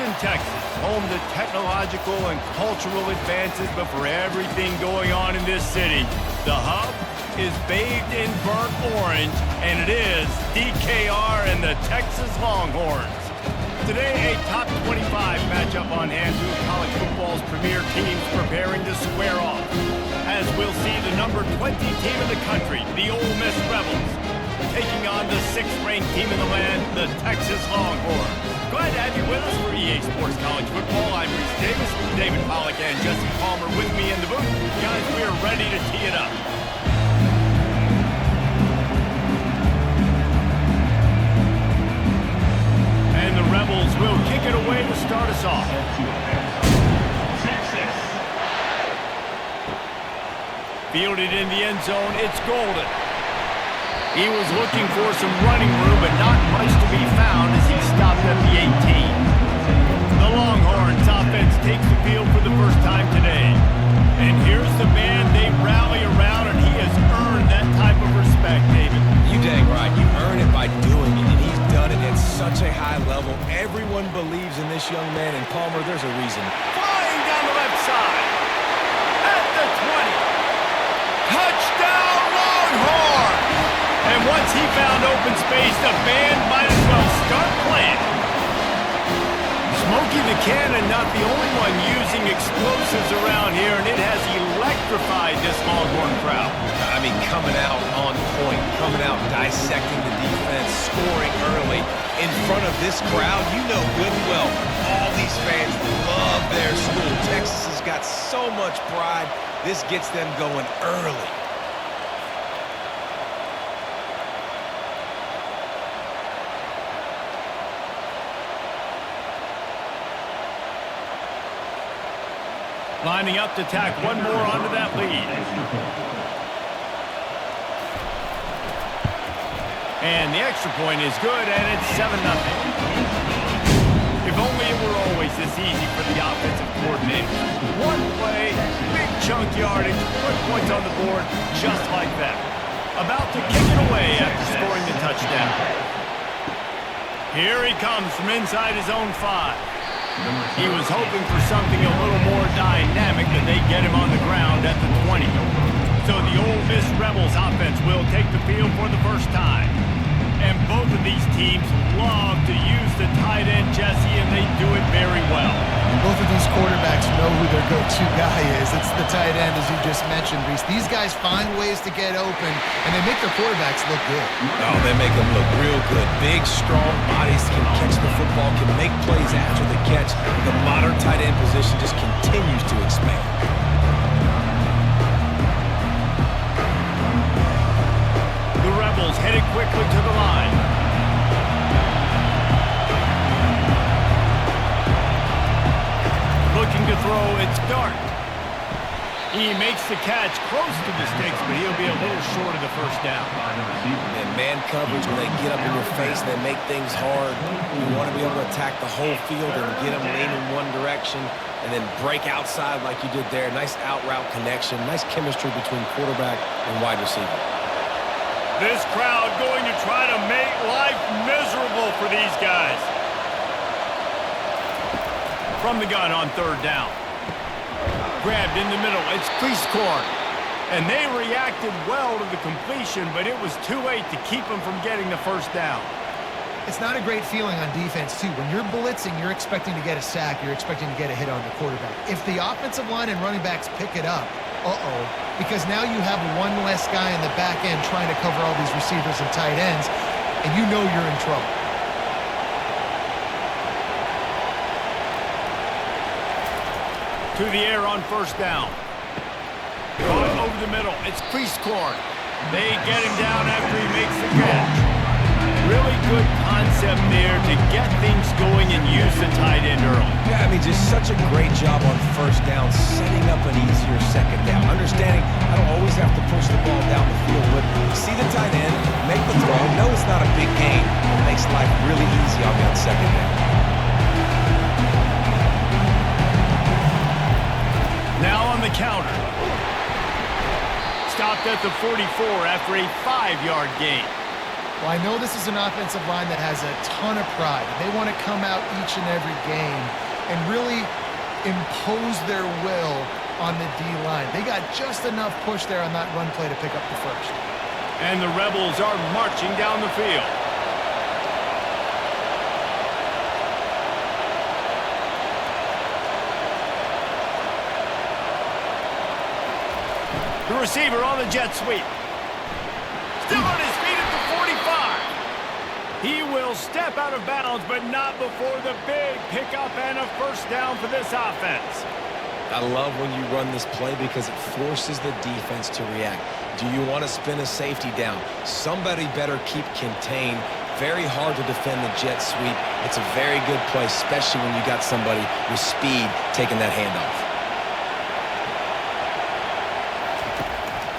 Houston, Texas, home to technological and cultural advances, but for everything going on in this city, the hub is bathed in burnt orange, and it is DKR and the Texas Longhorns. Today, a top 25 matchup on hand, two of college football's premier teams preparing to square off, as we'll see the number 20 team in the country, the Ole Miss Rebels, taking on the 6th-ranked team in the land, the Texas Longhorns. Glad to have you with us for EA Sports College Football. I'm Reese Davis, David Pollack and Jesse Palmer with me in the booth. Guys, we are ready to tee it up. And the Rebels will kick it away to start us off. Fielded in the end zone, it's Golden. He was looking for some running room, but not much to be found as he stopped at the 18. The Longhorns offense takes the field for the first time today. And here's the man they rally around, and he has earned that type of respect, David. You dang right. You earn it by doing it, and he's done it at such a high level. Everyone believes in this young man, and Palmer, there's a reason. Flying down the left side. At the 20. Touchdown, Longhorns! And once he found open space, the band might as well start playing. Smokey the Cannon, not the only one using explosives around here, and it has electrified this Longhorn crowd. I mean, coming out on point, coming out dissecting the defense, scoring early. In front of this crowd, you know good and well, all these fans love their school. Texas has got so much pride. This gets them going early. Lining up to tack one more onto that lead. And the extra point is good, and it's 7-0. If only it were always this easy for the offensive coordinator. One play, big chunk yardage, put points on the board just like that. About to kick it away after scoring the touchdown. Here he comes from inside his own 5. He was hoping for something a little more dynamic, but they get him on the ground at the 20. So the Ole Miss Rebels offense will take the field for the first time. And both of these teams love to use the tight end, Jesse, and they do it very well. Both of these quarterbacks know who their go-to guy is. It's the tight end, as you just mentioned, Reese. These guys find ways to get open, and they make their quarterbacks look good. Oh, they make them look real good. Big, strong bodies can catch the football, can make plays after the catch. The modern tight end position just continues to expand. The Rebels headed quickly to the line. Looking to throw, it's Dart. He makes the catch close to the sticks, but he'll be a little short of the first down. And man coverage, when they get up in your face, they make things hard. You want to be able to attack the whole field and get them leaning one direction and then break outside like you did there. Nice out route connection, nice chemistry between quarterback and wide receiver. This crowd going to try to make life miserable for these guys. From the gun on 3rd down. Grabbed in the middle, it's Cleasecorn. And they reacted well to the completion, but it was too late to keep them from getting the first down. It's not a great feeling on defense, too. When you're blitzing, you're expecting to get a sack. You're expecting to get a hit on the quarterback. If the offensive line and running backs pick it up, because now you have one less guy in the back end trying to cover all these receivers and tight ends, and you know you're in trouble. To the air on 1st down. Going over the middle, it's Cleasecorn. They get him down after he makes the catch. Really good concept there to get things going and use the tight end early. Yeah, I mean, just such a great job on 1st down, setting up an easier 2nd down. Understanding I don't always have to push the ball down the field, but see the tight end, make the throw. Know it's not a big gain. It makes life really easy on that 2nd down. Now on the counter. Stopped at the 44 after a 5-yard gain. Well, I know this is an offensive line that has a ton of pride. They want to come out each and every game and really impose their will on the D-line. They got just enough push there on that run play to pick up the first. And the Rebels are marching down the field. The receiver on the jet sweep. Still on his feet at the 45. He will step out of bounds, but not before the big pickup and a first down for this offense. I love when you run this play because it forces the defense to react. Do you want to spin a safety down? Somebody better keep contained. Very hard to defend the jet sweep. It's a very good play, especially when you got somebody with speed taking that handoff.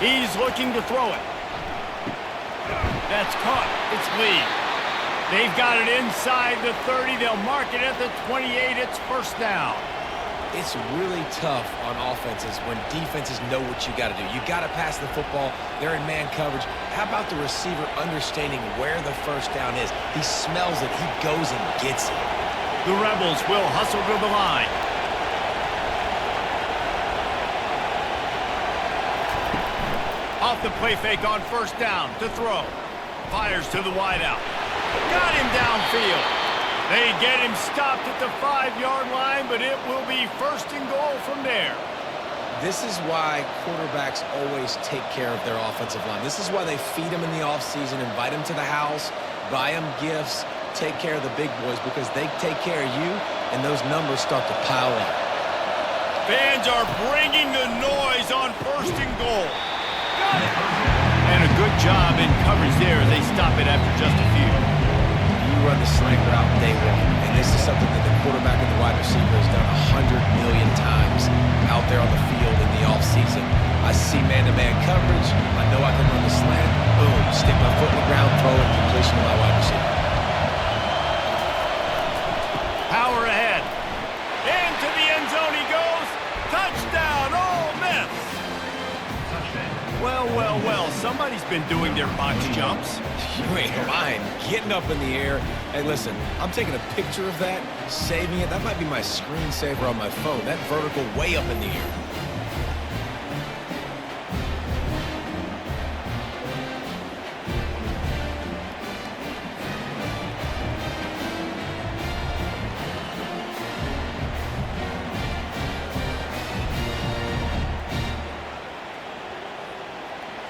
He's looking to throw it. That's caught. It's Lee. They've got it inside the 30. They'll mark it at the 28. It's first down. It's really tough on offenses when defenses know what you got to do. You got to pass the football. They're in man coverage. How about the receiver understanding where the first down is? He smells it. He goes and gets it. The Rebels will hustle to the line. Off the play fake on first down to throw. Fires to the wideout. Got him downfield. They get him stopped at the 5-yard line, but it will be first and goal from there. This is why quarterbacks always take care of their offensive line. This is why they feed them in the offseason, invite them to the house, buy them gifts, take care of the big boys, because they take care of you, and those numbers start to pile up. Fans are bringing the noise on first and goal. Got it. And a good job in coverage there as they stop it after just a few. You run the slant route day one, and this is something that the quarterback and the wide receiver has done 100 million times out there on the field in the offseason. I see man-to-man coverage. I know I can run the slant. Boom, stick my foot in the ground, throw it, completion to my wide receiver. Power ahead. Into the end zone he goes. Touchdown, Ole Miss. Well, well, well, somebody's been doing their box jumps. You ain't lying. Getting up in the air. Hey, listen, I'm taking a picture of that, saving it. That might be my screensaver on my phone. That vertical way up in the air.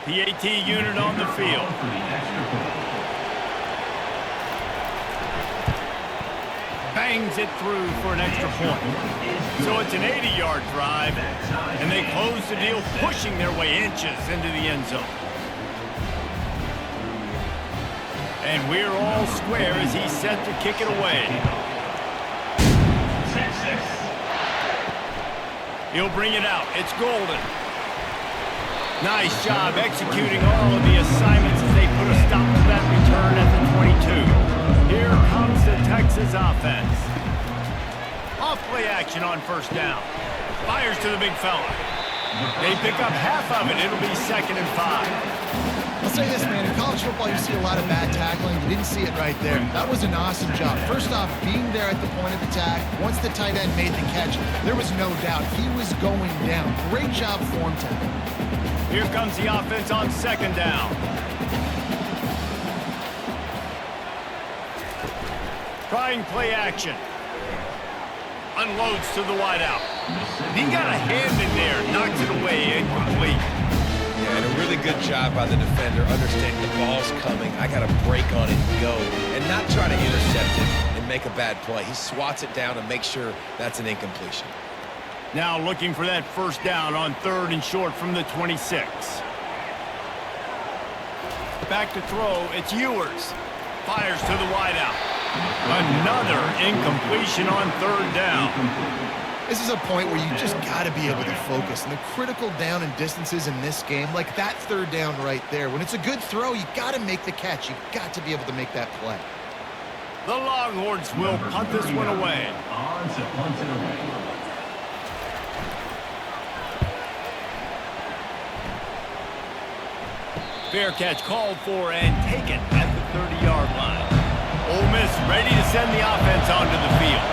The AT unit on the field. Bangs it through for an extra point. So it's an 80-yard drive, and they close the deal, pushing their way inches into the end zone. And we're all square as he's set to kick it away. He'll bring it out. It's Golden. Nice job executing all of the assignments as they put a stop to that return at the 22. Here comes the Texas offense. Off-play action on first down. Fires to the big fella. They pick up half of it. It'll be 2nd and 5. I'll say this, man. In college football, you see a lot of bad tackling. You didn't see it right there. That was an awesome job. First off, being there at the point of attack. Once the tight end made the catch, there was no doubt he was going down. Great job form tackling. Here comes the offense on 2nd down. Trying play action. Unloads to the wideout. He got a hand in there, knocks it away, incomplete. Yeah, and a really good job by the defender, understanding the ball's coming. I got to break on it and go, and not try to intercept it and make a bad play. He swats it down and makes sure that's an incompletion. Now looking for that first down on 3rd and short from the 26. Back to throw, it's Ewers. Fires to the wideout. Another incompletion on 3rd down. This is a point where you just got to be able to focus. And the critical down and distances in this game, like that 3rd down right there, when it's a good throw, you got to make the catch. You got to be able to make that play. The Longhorns will punt this one away. Fair catch called for and taken at the 30-yard line. Ole Miss ready to send the offense onto the field.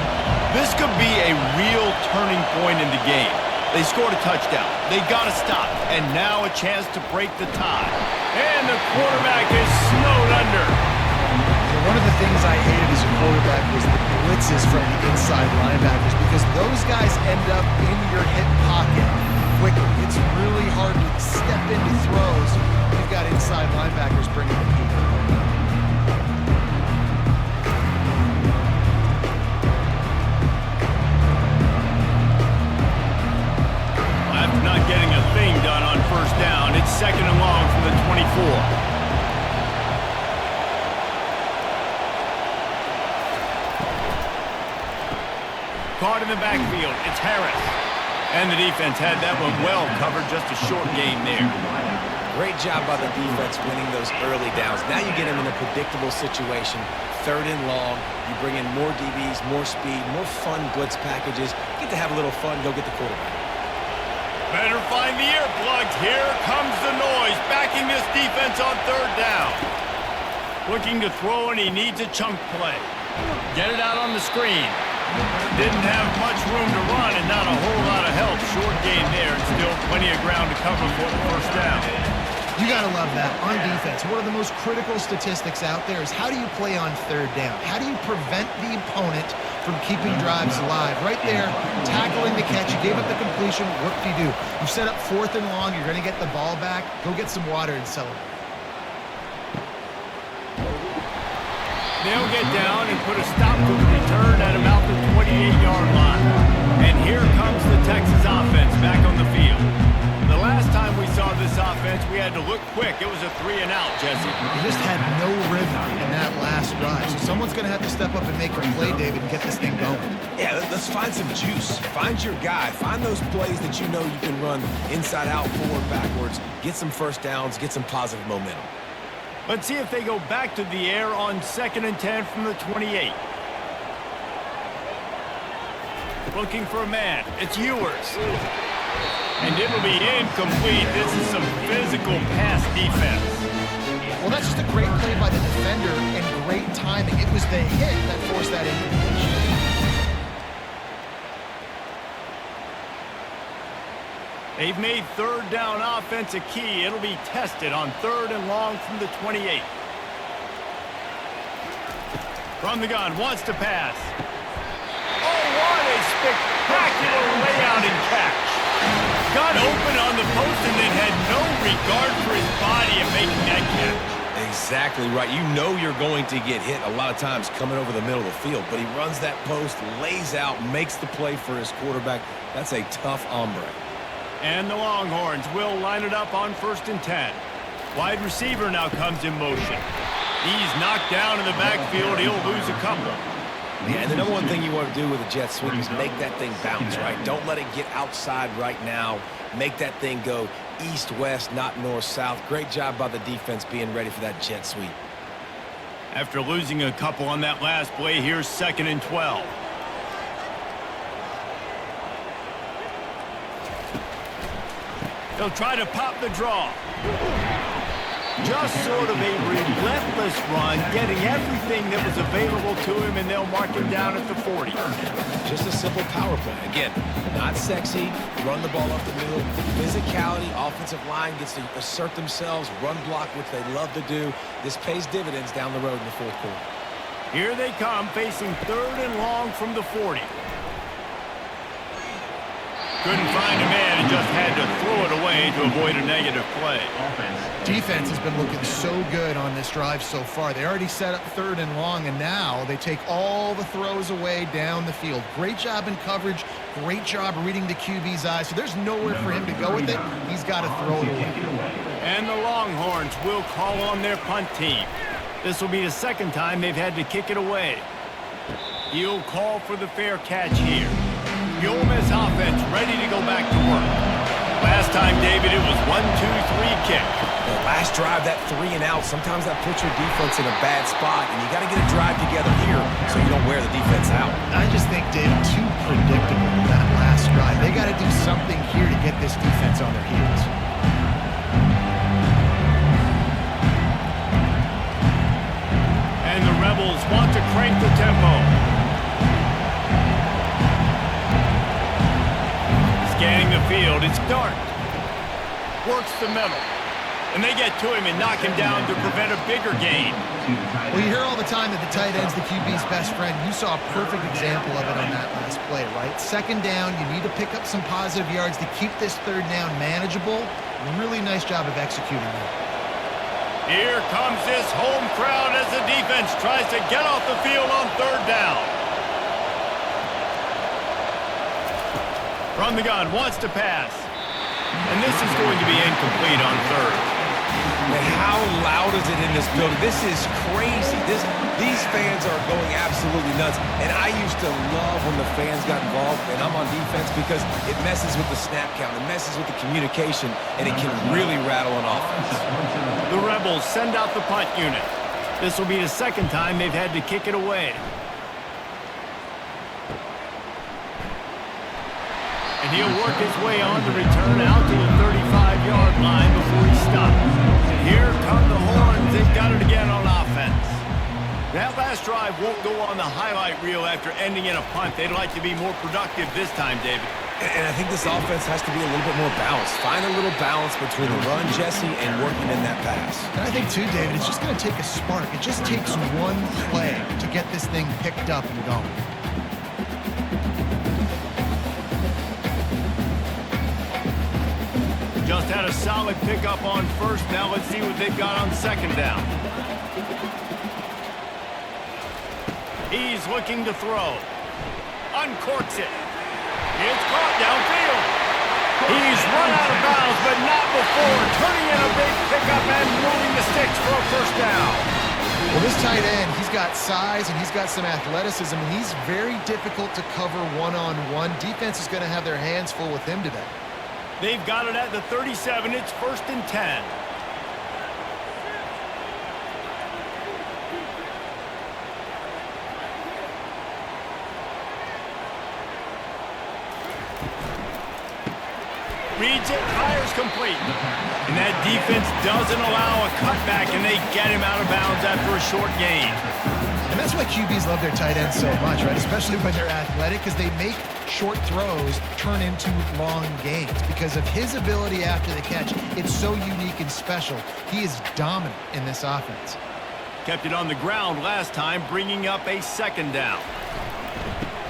This could be a real turning point in the game. They scored a touchdown. They got to stop. And now a chance to break the tie. And the quarterback is snowed under. One of the things I hated as a quarterback was the blitzes from the inside linebackers because those guys end up in your hip pocket quickly. It's really hard to step into throws when you've got inside linebackers bringing the heat. After not getting a thing done on first down, it's 2nd and long from the 24. Caught in the backfield, it's Harris. And the defense had that one well covered, just a short game there. Great job by the defense winning those early downs. Now you get them in a predictable situation. 3rd and long, you bring in more DBs, more speed, more fun blitz packages. Get to have a little fun, go get the quarterback. Better find the earplugs. Here comes the noise, backing this defense on 3rd down. Looking to throw, and he needs a chunk play. Get it out on the screen. Didn't have much room to run and not a whole lot of help. Short game there and still plenty of ground to cover for the first down. You got to love that. On defense, one of the most critical statistics out there is how do you play on 3rd down? How do you prevent the opponent from keeping drives alive? Right there, tackling the catch. You gave up the completion. What do? You set up 4th and long. You're going to get the ball back. Go get some water and celebrate. They'll get down and put a stop to the return at about the 28-yard line. And here comes the Texas offense back on the field. The last time we saw this offense, we had to look quick. It was a 3-and-out, Jesse. You just had no rhythm in that last drive. So someone's going to have to step up and make a play, David, and get this thing going. Yeah, let's find some juice. Find your guy. Find those plays that you know you can run inside out, forward, backwards. Get some first downs. Get some positive momentum. Let's see if they go back to the air on 2nd and 10 from the 28. Looking for a man. It's Ewers. And it'll be incomplete. This is some physical pass defense. Well, that's just a great play by the defender and great timing. It was the hit that forced that incompletion. They've made 3rd down offense a key. It'll be tested on 3rd and long from the 28. From the gun, wants to pass. Oh, what a spectacular layout and catch. Got open on the post and then had no regard for his body in making that catch. Exactly right. You know you're going to get hit a lot of times coming over the middle of the field, but he runs that post, lays out, makes the play for his quarterback. That's a tough hombre. And the Longhorns will line it up on 1st and 10. Wide receiver now comes in motion. He's knocked down in the backfield. He'll lose a couple. Yeah, and the number one thing you want to do with a jet sweep is make that thing bounce, right? Don't let it get outside right now. Make that thing go east-west, not north-south. Great job by the defense being ready for that jet sweep. After losing a couple on that last play, here's 2nd and 12. He'll try to pop the draw. Just sort of a relentless run, getting everything that was available to him, and they'll mark him down at the 40. Just a simple power play. Again, not sexy, run the ball up the middle. Physicality, offensive line gets to assert themselves, run block, which they love to do. This pays dividends down the road in the 4th quarter. Here they come, facing 3rd and long from the 40. Couldn't find a man and just had to throw it away to avoid a negative play. Defense has been looking so good on this drive so far. They already set up 3rd and long, and now they take all the throws away down the field. Great job in coverage. Great job reading the QB's eyes. So there's nowhere for him to go with it. He's got to throw it away. And the Longhorns will call on their punt team. This will be the 2nd time they've had to kick it away. He'll call for the fair catch here. The Ole Miss offense ready to go back to work. Last time, David, it was 1-2-3 kick. The last drive, that 3-and-out, sometimes that puts your defense in a bad spot, and you got to get a drive together here so you don't wear the defense out. I just think, David, too predictable that last drive. They got to do something here to get this defense on their heels. Rebels want to crank the tempo. Scanning the field, it's Dart. Works the middle. And they get to him and knock him down to prevent a bigger gain. Well, you hear all the time that the tight end's the QB's best friend. You saw a perfect example of it on that last play, right? Second down, you need to pick up some positive yards to keep this third down manageable. Really nice job of executing that. Here comes this home crowd as the defense tries to get off the field on third down. From the gun, wants to pass. And this is going to be incomplete on third. And how loud is it in this building? This is crazy. These fans are going absolutely nuts. And I used to love when the fans got involved, and I'm on defense, because it messes with the snap count. It messes with the communication, and it can really rattle an offense. The Rebels send out the punt unit. This will be the second time they've had to kick it away. And he'll work his way on to return out to the 35-yard line before he stops. And here come the Horns. They've got it again on offense. That last drive won't go on the highlight reel after ending in a punt. They'd like to be more productive this time, David. And I think this offense has to be a little bit more balanced. Find a little balance between the run, Jesse, and working in that pass. And I think, too, David, it's just going to take a spark. It just takes one play to get this thing picked up and going. Just had a solid pickup on first. Now let's see what they've got on second down. He's looking to throw. Uncorks it. It's caught downfield. He's run out of bounds, but not before. Turning in a big pickup and moving the sticks for a first down. Well, this tight end, he's got size and he's got some athleticism, and he's very difficult to cover one-on-one. Defense is going to have their hands full with him today. They've got it at the 37. It's 1st and 10. Reads it, fires complete. And that defense doesn't allow a cutback, and they get him out of bounds after a short gain. And that's why QBs love their tight ends so much, right? Especially when they're athletic, because they make short throws turn into long gains. Because of his ability after the catch, it's so unique and special. He is dominant in this offense. Kept it on the ground last time, bringing up a second down.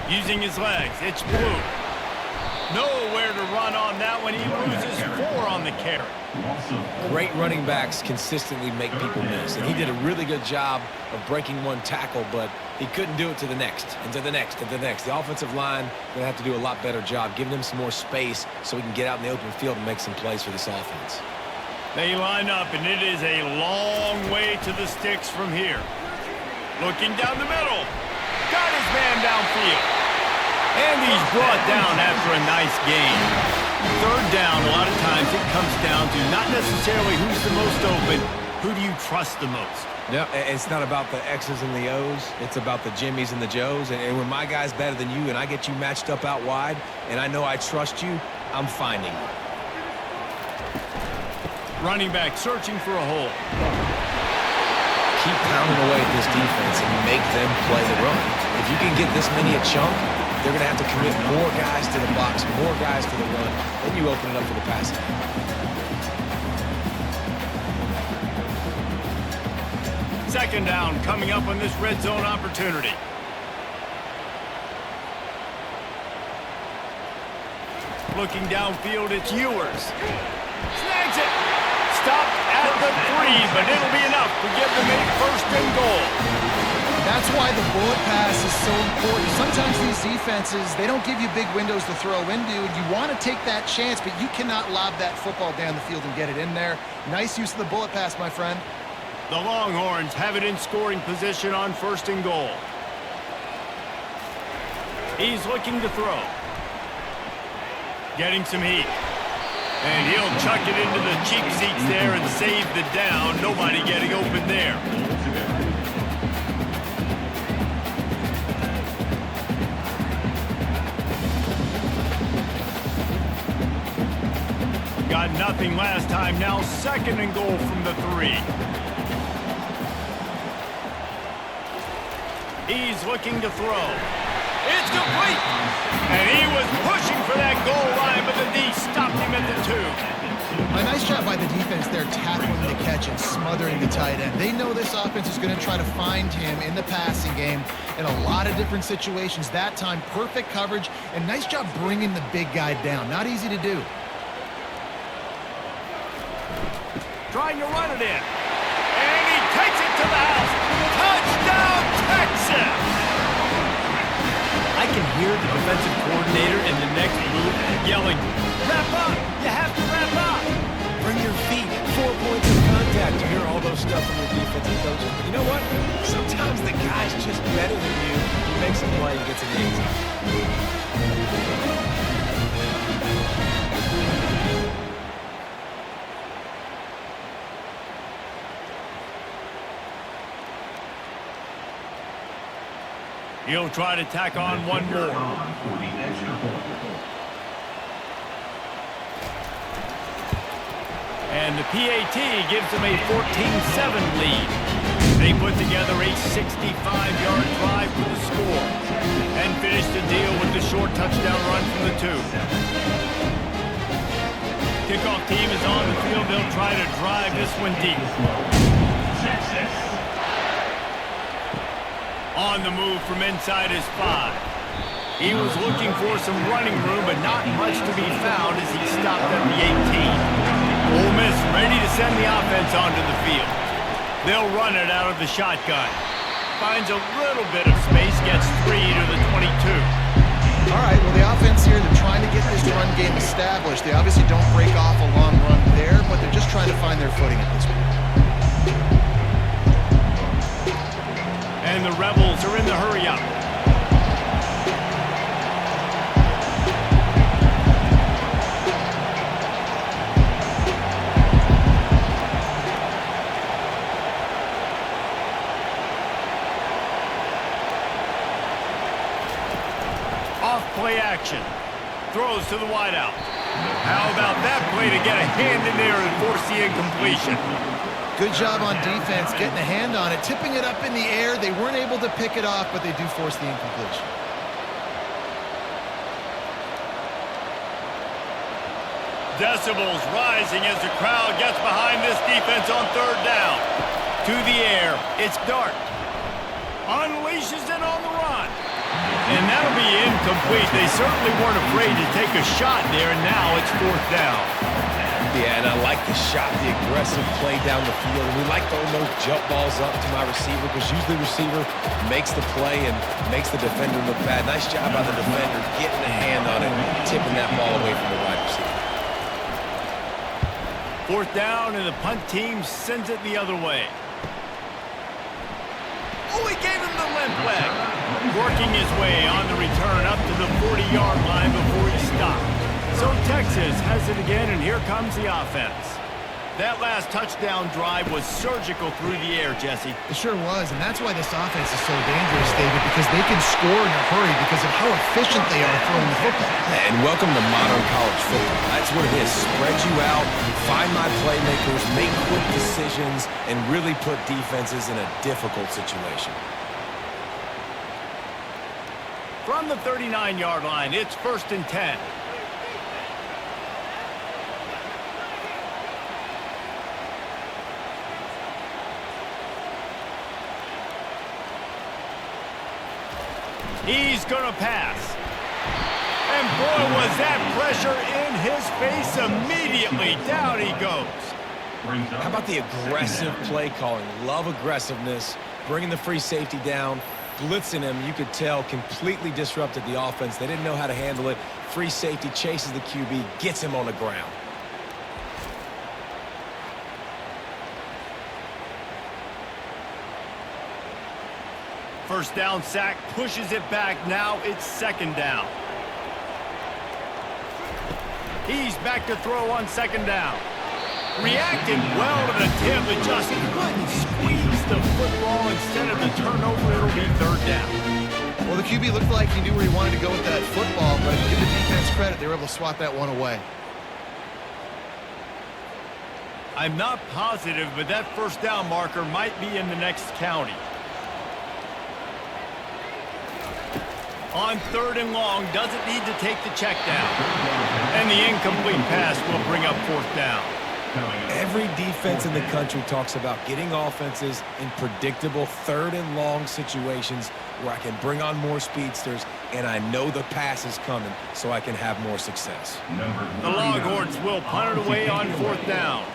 Using his legs, it's Blue. Nowhere to run on that one. He loses 4 on the carry. Great running backs consistently make people miss, and he did a really good job of breaking one tackle, but he couldn't do it to the next, and to the next, and to the next. The offensive line going to have to do a lot better job, giving him some more space so he can get out in the open field and make some plays for this offense. They line up, and it is a long way to the sticks from here. Looking down the middle. Got his man downfield. And he's brought down after a nice gain. Third down, a lot of times it comes down to not necessarily who's the most open, who do you trust the most? Yeah, it's not about the X's and the O's. It's about the Jimmies and the Joes. And when my guy's better than you and I get you matched up out wide and I know I trust you, I'm finding you. Running back searching for a hole. Keep pounding away at this defense and make them play the run. If you can get this many a chunk, they're going to have to commit more guys to the box, more guys to the run. Then you open it up for the passing. Second down coming up on this red zone opportunity. Looking downfield, it's Ewers. Snags it. Stopped at the 3, but it'll be enough to give them a 1st and goal. That's why the bullet pass is so important. Sometimes these defenses, they don't give you big windows to throw into, and you want to take that chance, but you cannot lob that football down the field and get it in there. Nice use of the bullet pass, my friend. The Longhorns have it in scoring position on 1st and goal. He's looking to throw. Getting some heat. And he'll chuck it into the cheap seats there and save the down. Nobody getting open there. Got nothing last time. Now 2nd and goal from the 3. He's looking to throw. It's complete. And he was pushing for that goal line, but the D stopped him at the 2. A nice job by the defense there, tackling the catch and smothering the tight end. They know this offense is going to try to find him in the passing game in a lot of different situations. That time, perfect coverage, and nice job bringing the big guy down. Not easy to do. Trying to run it in. And he takes it to the house. Touchdown, Texas! I can hear the defensive coordinator in the next move yelling, "Wrap up! You have to wrap up!" Bring your feet. 4 points of contact. You hear all those stuff from your defensive coaches. But you know what? Sometimes the guy's just better than you. He makes a play and gets an easy. He'll try to tack on one more. And the PAT gives them a 14-7 lead. They put together a 65-yard drive for the score and finish the deal with the short touchdown run from the 2. Kickoff team is on the field. They'll try to drive this one deep. On the move from inside his 5. He was looking for some running room, but not much to be found as he stopped at the 18. Ole Miss ready to send the offense onto the field. They'll run it out of the shotgun. Finds a little bit of space, gets 3 to the 22. All right, well, the offense here, they're trying to get this run game established. They obviously don't break off a long run there, but they're just trying to find their footing at this point. And the Rebels are in the hurry-up. Off play action. Throws to the wideout. How about that play to get a hand in there and force the incompletion? Good job on defense getting a hand on it, tipping it up in the air. They weren't able to pick it off, but they do force the incompletion. Decibels rising as the crowd gets behind this defense on 3rd down. To the air, it's Dart. Unleashes it on the run. And that'll be incomplete. They certainly weren't afraid to take a shot there, and now it's 4th down. Yeah, and I like the shot, the aggressive play down the field. We like throwing those jump balls up to my receiver because usually the receiver makes the play and makes the defender look bad. Nice job by the defender getting a hand on it, tipping that ball away from the wide receiver. 4th down, and the punt team sends it the other way. Oh, he gave him the limp leg. Working his way on the return up to the 40-yard line before he stopped. So Texas has it again, and here comes the offense. That last touchdown drive was surgical through the air, Jesse. It sure was, and that's why this offense is so dangerous, David, because they can score in a hurry because of how efficient they are throwing the football. And welcome to modern college football. That's what it is. Spread you out, find my playmakers, make quick decisions, and really put defenses in a difficult situation. From the 39-yard line, it's 1st and 10. He's going to pass. And boy, was that pressure in his face immediately. Down he goes. How about the aggressive play calling? Love aggressiveness, bringing the free safety down, blitzing him. You could tell completely disrupted the offense. They didn't know how to handle it. Free safety chases the QB, gets him on the ground. First down sack, pushes it back. Now it's 2nd down. He's back to throw on 2nd down. Reacted well to the tip, but just couldn't squeeze the football. Instead of the turnover, it'll be 3rd down. Well, the QB looked like he knew where he wanted to go with that football, but give the defense credit. They were able to swat that one away. I'm not positive, but that 1st down marker might be in the next county. On 3rd and long, doesn't need to take the check down. And the incomplete pass will bring up 4th down. Every defense in the country talks about getting offenses in predictable 3rd and long situations where I can bring on more speedsters and I know the pass is coming so I can have more success. The Longhorns will punt it away on 4th down.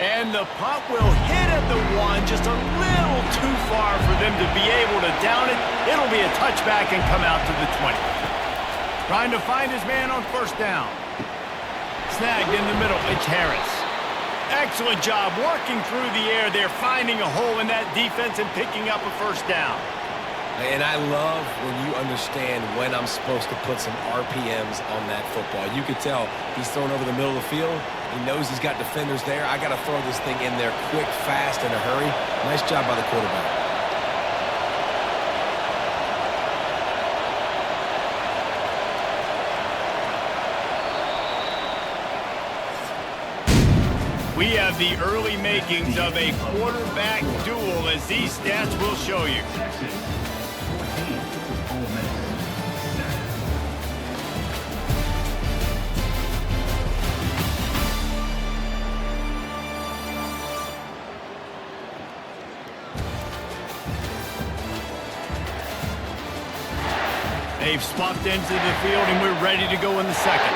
And the punt will hit at the 1, just a little too far for them to be able to down it. It'll be a touchback and come out to the 20. Trying to find his man on 1st down. Snagged in the middle, it's Harris. Excellent job working through the air there, finding a hole in that defense and picking up a 1st down. And I love when you understand when I'm supposed to put some RPMs on that football. You could tell he's throwing over the middle of the field. He knows he's got defenders there. I got to throw this thing in there quick, fast, in a hurry. Nice job by the quarterback. We have the early makings of a quarterback duel, as these stats will show you. They've swapped into the field, and we're ready to go in the 2nd.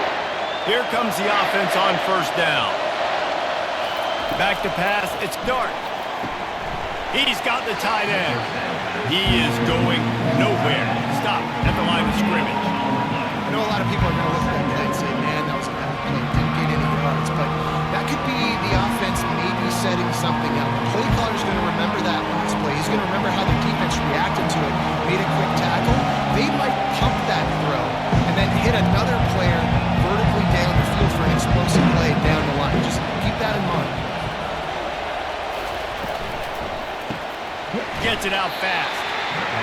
Here comes the offense on 1st down. Back to pass, it's Dart. He's got the tight end. He is going nowhere. Stop at the line of scrimmage. I know a lot of people are going to look at that play and say, man, that was a bad play. Didn't get any yards. But that could be the offense maybe setting something up. The play caller's going to remember that last play. He's going to remember how the defense reacted to it, made a quick tackle. They might pump that throw and then hit another player vertically down the field for an explosive play down the line. Just keep that in mind. Gets it out fast.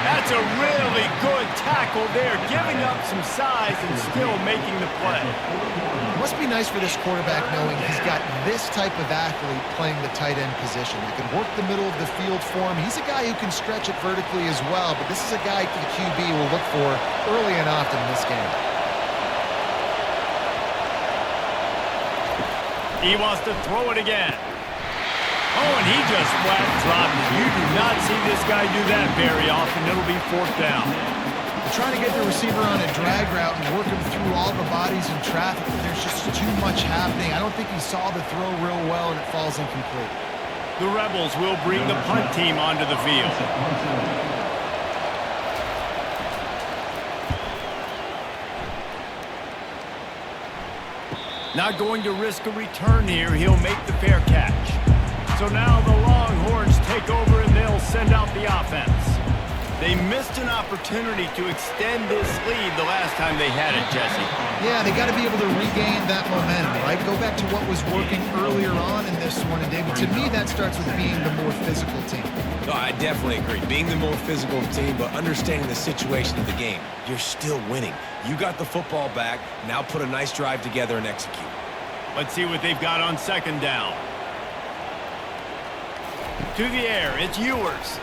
That's a really good tackle there, giving up some size and still making the play. It must be nice for this quarterback knowing he's got this type of athlete playing the tight end position that can work the middle of the field for him. He's a guy who can stretch it vertically as well, but this is a guy the QB will look for early and often in this game. He wants to throw it again. Oh, and he just flat dropped it. You do not see this guy do that very often. It'll be 4th down. They're trying to get the receiver on a drag route and work him through all the bodies in traffic, but there's just too much happening. I don't think he saw the throw real well, and it falls incomplete. The Rebels will bring the punt team onto the field. Not going to risk a return here. He'll make the fair catch. So now the Longhorns take over and they'll send out the offense. They missed an opportunity to extend this lead the last time they had it, Jesse. Yeah, they got to be able to regain that momentum, right? Go back to what was working earlier on in this one. And David, to me, that starts with being the more physical team. No, I definitely agree. Being the more physical team, but understanding the situation of the game. You're still winning. You got the football back. Now put a nice drive together and execute. Let's see what they've got on 2nd down. To the air, it's Ewers.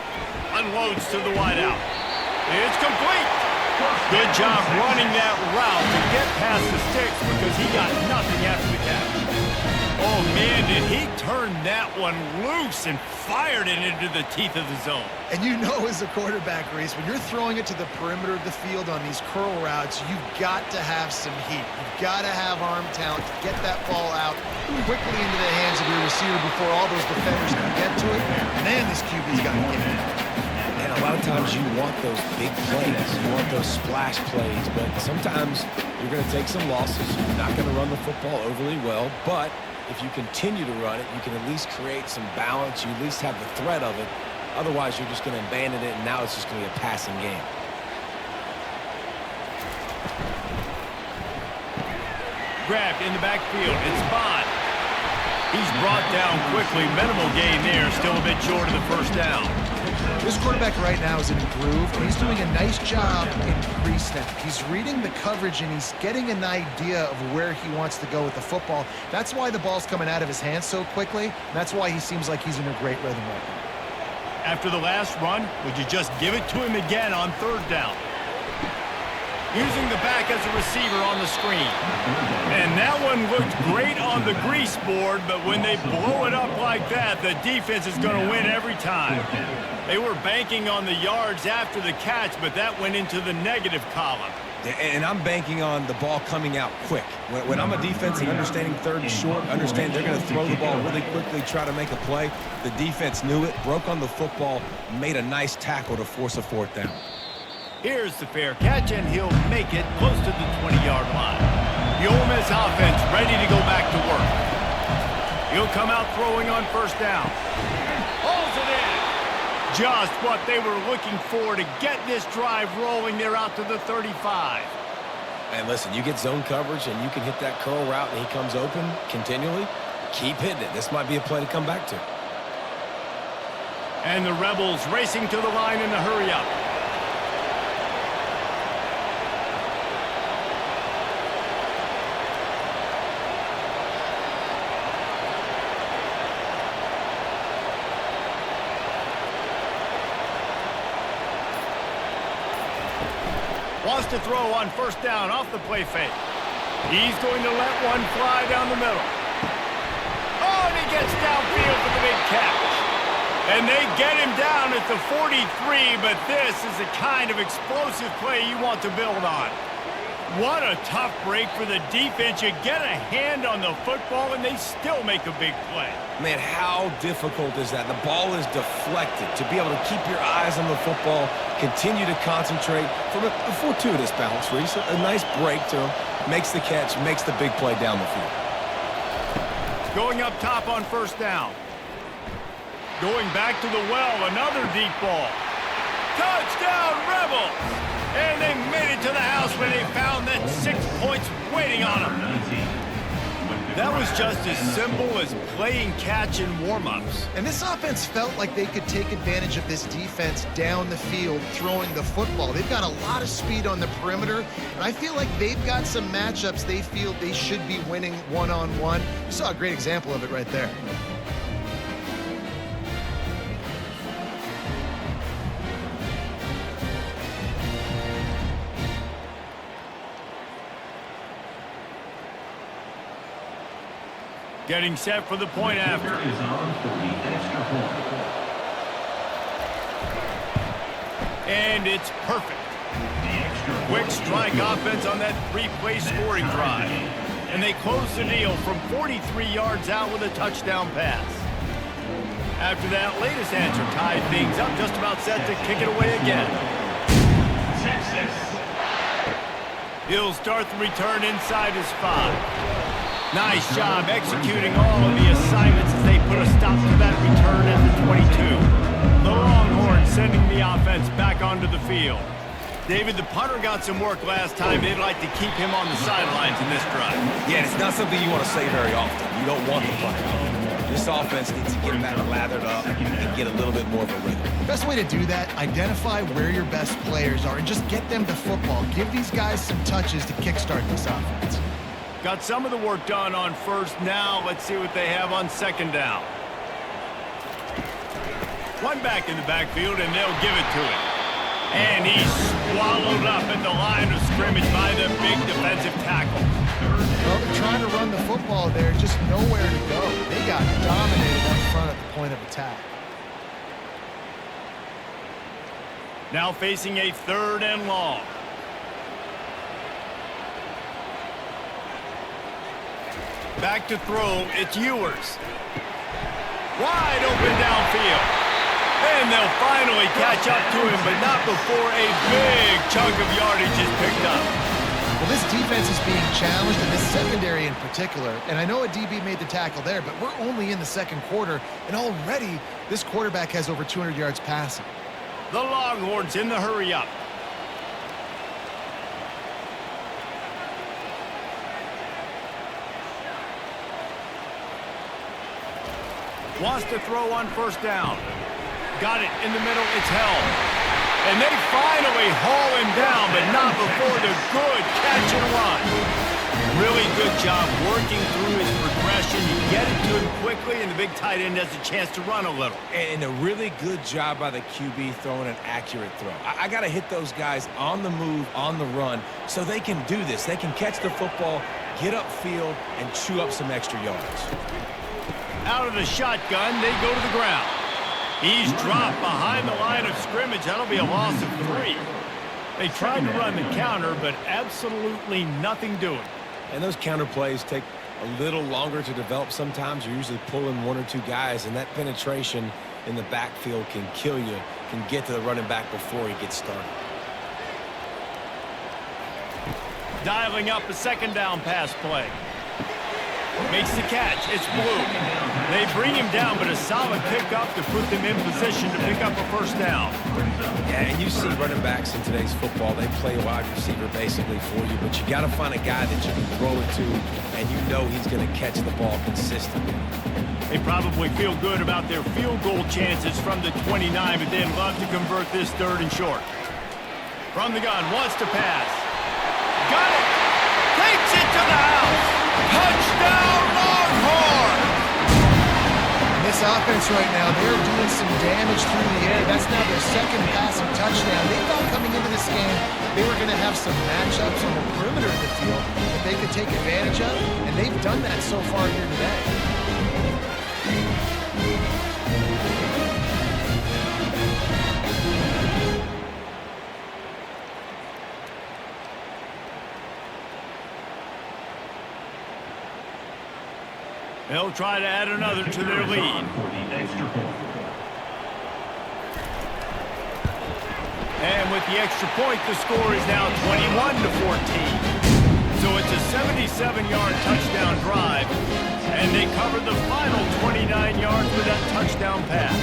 Unloads to the wideout. It's complete. Good job running that route to get past the sticks because he got nothing after the catch. Oh, man, did he turn that one loose and fired it into the teeth of the zone. And you know as a quarterback, Reese, when you're throwing it to the perimeter of the field on these curl routes, you've got to have some heat. You've got to have arm talent to get that ball out quickly into the hands of your receiver before all those defenders can get to it. And then this QB's got to get it. And a lot of times you want those big plays. You want those splash plays. But sometimes you're going to take some losses. You're not going to run the football overly well. But if you continue to run it, you can at least create some balance. You at least have the threat of it. Otherwise, you're just going to abandon it, and now it's just going to be a passing game. Grabbed in the backfield. It's Bond. He's brought down quickly. Minimal gain there. Still a bit short of the first down. This quarterback right now is in a groove, and he's doing a nice job in pre-snap. He's reading the coverage, and he's getting an idea of where he wants to go with the football. That's why the ball's coming out of his hands so quickly, and that's why he seems like he's in a great rhythm right now. After the last run, would you just give it to him again on third down? Using the back as a receiver on the screen. And that one looked great on the grease board, but when they blow it up like that, the defense is going to win every time. They were banking on the yards after the catch, but that went into the negative column. And I'm banking on the ball coming out quick. When I'm a defense and understanding third and short, understand they're going to throw the ball really quickly, try to make a play. The defense knew it, broke on the football, made a nice tackle to force a fourth down. Here's the fair catch, and he'll make it close to the 20-yard line. The Ole Miss offense ready to go back to work. He'll come out throwing on first down. Hauls it in. Just what they were looking for to get this drive rolling. They're out to the 35. And listen, you get zone coverage and you can hit that curl route and he comes open continually. Keep hitting it. This might be a play to come back to. And the Rebels racing to the line in the hurry-up. Wants to throw on first down off the play fake. He's going to let one fly down the middle. Oh, and he gets downfield for the big catch. And they get him down at the 43, but this is the kind of explosive play you want to build on. What a tough break for the defense. You get a hand on the football, and they still make a big play. Man, how difficult is that? The ball is deflected. To be able to keep your eyes on the football, continue to concentrate from a fortuitous bounce, Reese. A nice break to him. Makes the catch, makes the big play down the field. Going up top on first down. Going back to the well, another deep ball. Touchdown, Rebels! And they made it to the house when they found that 6 points waiting on them. That was just as simple as playing catch in warm-ups. And this offense felt like they could take advantage of this defense down the field throwing the football. They've got a lot of speed on the perimeter, and I feel like they've got some matchups they feel they should be winning one-on-one. You saw a great example of it right there. Getting set for the point after. And it's perfect. Quick strike offense on that three-play scoring drive. And they close the deal from 43 yards out with a touchdown pass. After that latest answer tied things up, just about set to kick it away again. He'll start the return inside his 5. Nice job executing all of the assignments as they put a stop to that return at the 22. The Longhorns sending the offense back onto the field. David, the punter got some work last time. They'd like to keep him on the sidelines in this drive. Yeah, it's not something you want to say very often. You don't want the punter. This offense needs to get back lathered up and get a little bit more of a rhythm. Best way to do that, identify where your best players are and just get them the football. Give these guys some touches to kickstart this offense. Got some of the work done on first. Now let's see what they have on second down. One back in the backfield, and they'll give it to him. And he's swallowed up at the line of scrimmage by the big defensive tackle. Well, they're trying to run the football there, just nowhere to go. They got dominated up front at the point of attack. Now facing a third and long. Back to throw, it's Ewers. Wide open downfield. And they'll finally catch up to him, but not before a big chunk of yardage is picked up. Well, this defense is being challenged, and this secondary in particular. And I know a DB made the tackle there, but we're only in the second quarter, and already this quarterback has over 200 yards passing. The Longhorns in the hurry-up. Wants to throw on first down. Got it in the middle. It's held. And they finally haul him down, but not before the good catch and run. Really good job working through his progression. You get it to him quickly, and the big tight end has a chance to run a little. And a really good job by the QB throwing an accurate throw. I got to hit those guys on the move, on the run, so they can do this. They can catch the football, get upfield, and chew up some extra yards. Out of the shotgun, they go to the ground. He's dropped behind the line of scrimmage. That'll be a loss of 3. They tried to run the counter, but absolutely nothing doing. And those counter plays take a little longer to develop sometimes. You're usually pulling 1 or 2 guys, and that penetration in the backfield can kill you, can get to the running back before he gets started. Dialing up a second down pass play. Makes the catch. It's Blue. They bring him down, but a solid pickup to put them in position to pick up a first down. Yeah, and you see running backs in today's football, they play wide receiver basically for you, but you got to find a guy that you can throw it to, and you know he's going to catch the ball consistently. They probably feel good about their field goal chances from the 29, but they'd love to convert this 3rd and short. From the gun, wants to pass. Got it! Takes it to the house! Touchdown, Longhorns! This offense right now, they're doing some damage through the air. That's now their 2nd passing touchdown. They thought coming into this game they were going to have some matchups on the perimeter of the field that they could take advantage of, and they've done that so far here today. They'll try to add another to their lead. And with the extra point, the score is now 21-14. So it's a 77-yard touchdown drive, and they covered the final 29 yards with that touchdown pass.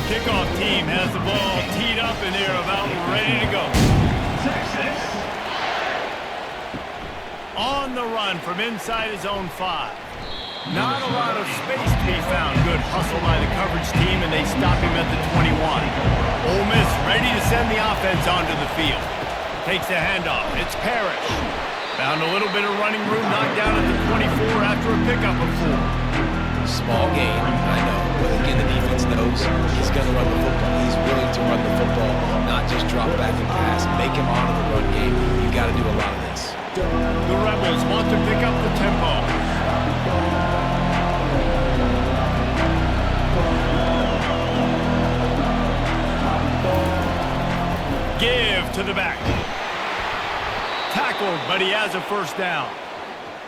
Kickoff team has the ball teed up, and they're about ready to go. On the run from inside his own 5. Not a lot of space to be found. Good hustle by the coverage team, and they stop him at the 21. Ole Miss ready to send the offense onto the field. Takes the handoff. It's Parrish. Found a little bit of running room, knocked down at the 24 after a pickup of 4. Small gain, I know, but again, the defense knows he's going to run the football. He's willing to run the football, not just drop back and pass. Make him honor the run game. You got to do a lot of this. The Rebels want to pick up the tempo. Give to the back. Tackled, but he has a first down.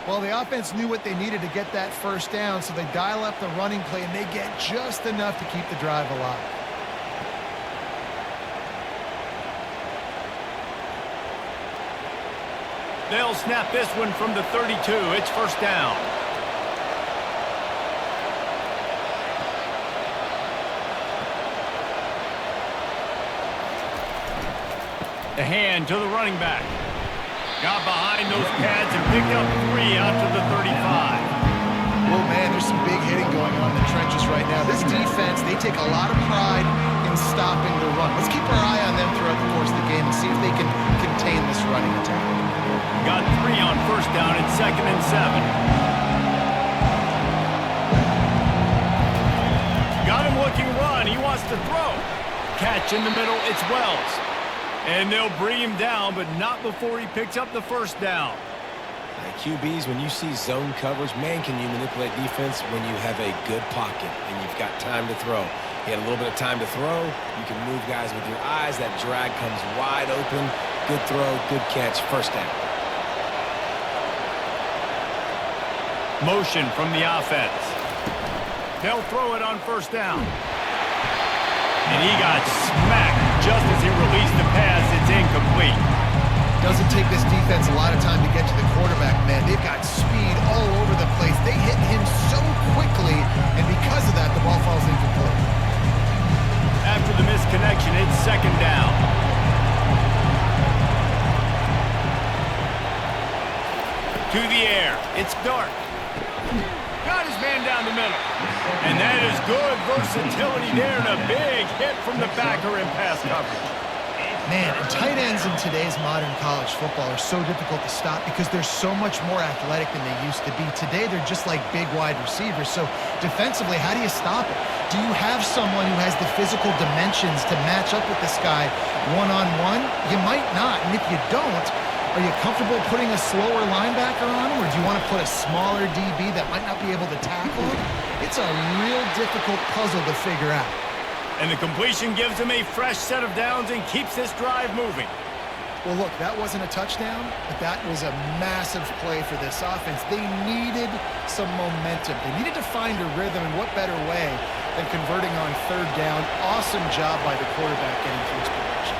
Well, the offense knew what they needed to get that first down, so they dial up the running play, and they get just enough to keep the drive alive. They'll snap this one from the 32. It's first down. The hand to the running back. Got behind those pads and picked up 3 out to the 35. Well, man, there's some big hitting going on in the trenches right now. This defense, they take a lot of pride in stopping the run. Let's keep our eye on them throughout the course of the game and see if they can contain this running attack. Got 3 on first down and 2nd and 7. Got him looking run. He wants to throw. Catch in the middle. It's Wells. And they'll bring him down, but not before he picks up the first down. QBs, when you see zone coverage, man, can you manipulate defense when you have a good pocket and you've got time to throw. He had a little bit of time to throw. You can move guys with your eyes. That drag comes wide open. Good throw, good catch, first down. Motion from the offense. They'll throw it on first down. And he got smacked just as he released the pass. It's incomplete. Doesn't take this defense a lot of time to get to the quarterback, man. They've got speed all over the place. They hit him so quickly, and because of that, the ball falls incomplete. After the misconnection, it's second down. To the air. It's Dark. Got his man down the middle. And that is good versatility there and a big hit from the backer in pass coverage. Man, and tight ends in today's modern college football are so difficult to stop because they're so much more athletic than they used to be. Today, they're just like big wide receivers. So defensively, how do you stop it? Do you have someone who has the physical dimensions to match up with this guy one-on-one? You might not. And if you don't, are you comfortable putting a slower linebacker on him, or do you want to put a smaller DB that might not be able to tackle him? It's a real difficult puzzle to figure out. And the completion gives him a fresh set of downs and keeps this drive moving. Well, look, that wasn't a touchdown, but that was a massive play for this offense. They needed some momentum. They needed to find a rhythm, and what better way than converting on third down. Awesome job by the quarterback getting to his position.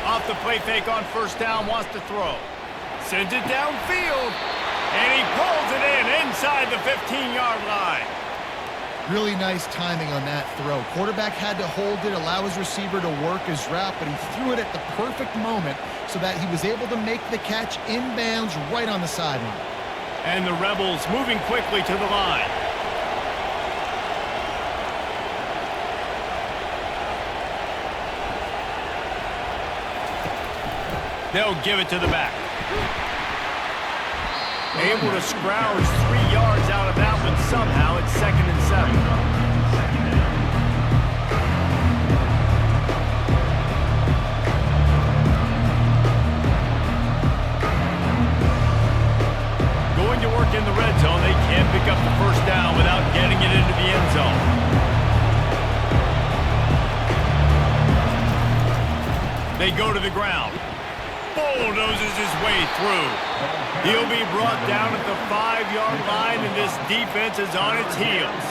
Off the play fake on first down, wants to throw. Sends it downfield. And he pulls it in inside the 15-yard line. Really nice timing on that throw. Quarterback had to hold it, allow his receiver to work his route, but he threw it at the perfect moment so that he was able to make the catch inbounds right on the sideline. And the Rebels moving quickly to the line. They'll give it to the back. Able to scrounge 3 yards out of that one somehow. It's 2nd and 7. Going to work in the red zone. They can't pick up the first down without getting it into the end zone. They go to the ground. Bulldozes his way through. He'll be brought down at the 5-yard line, and this defense is on its heels.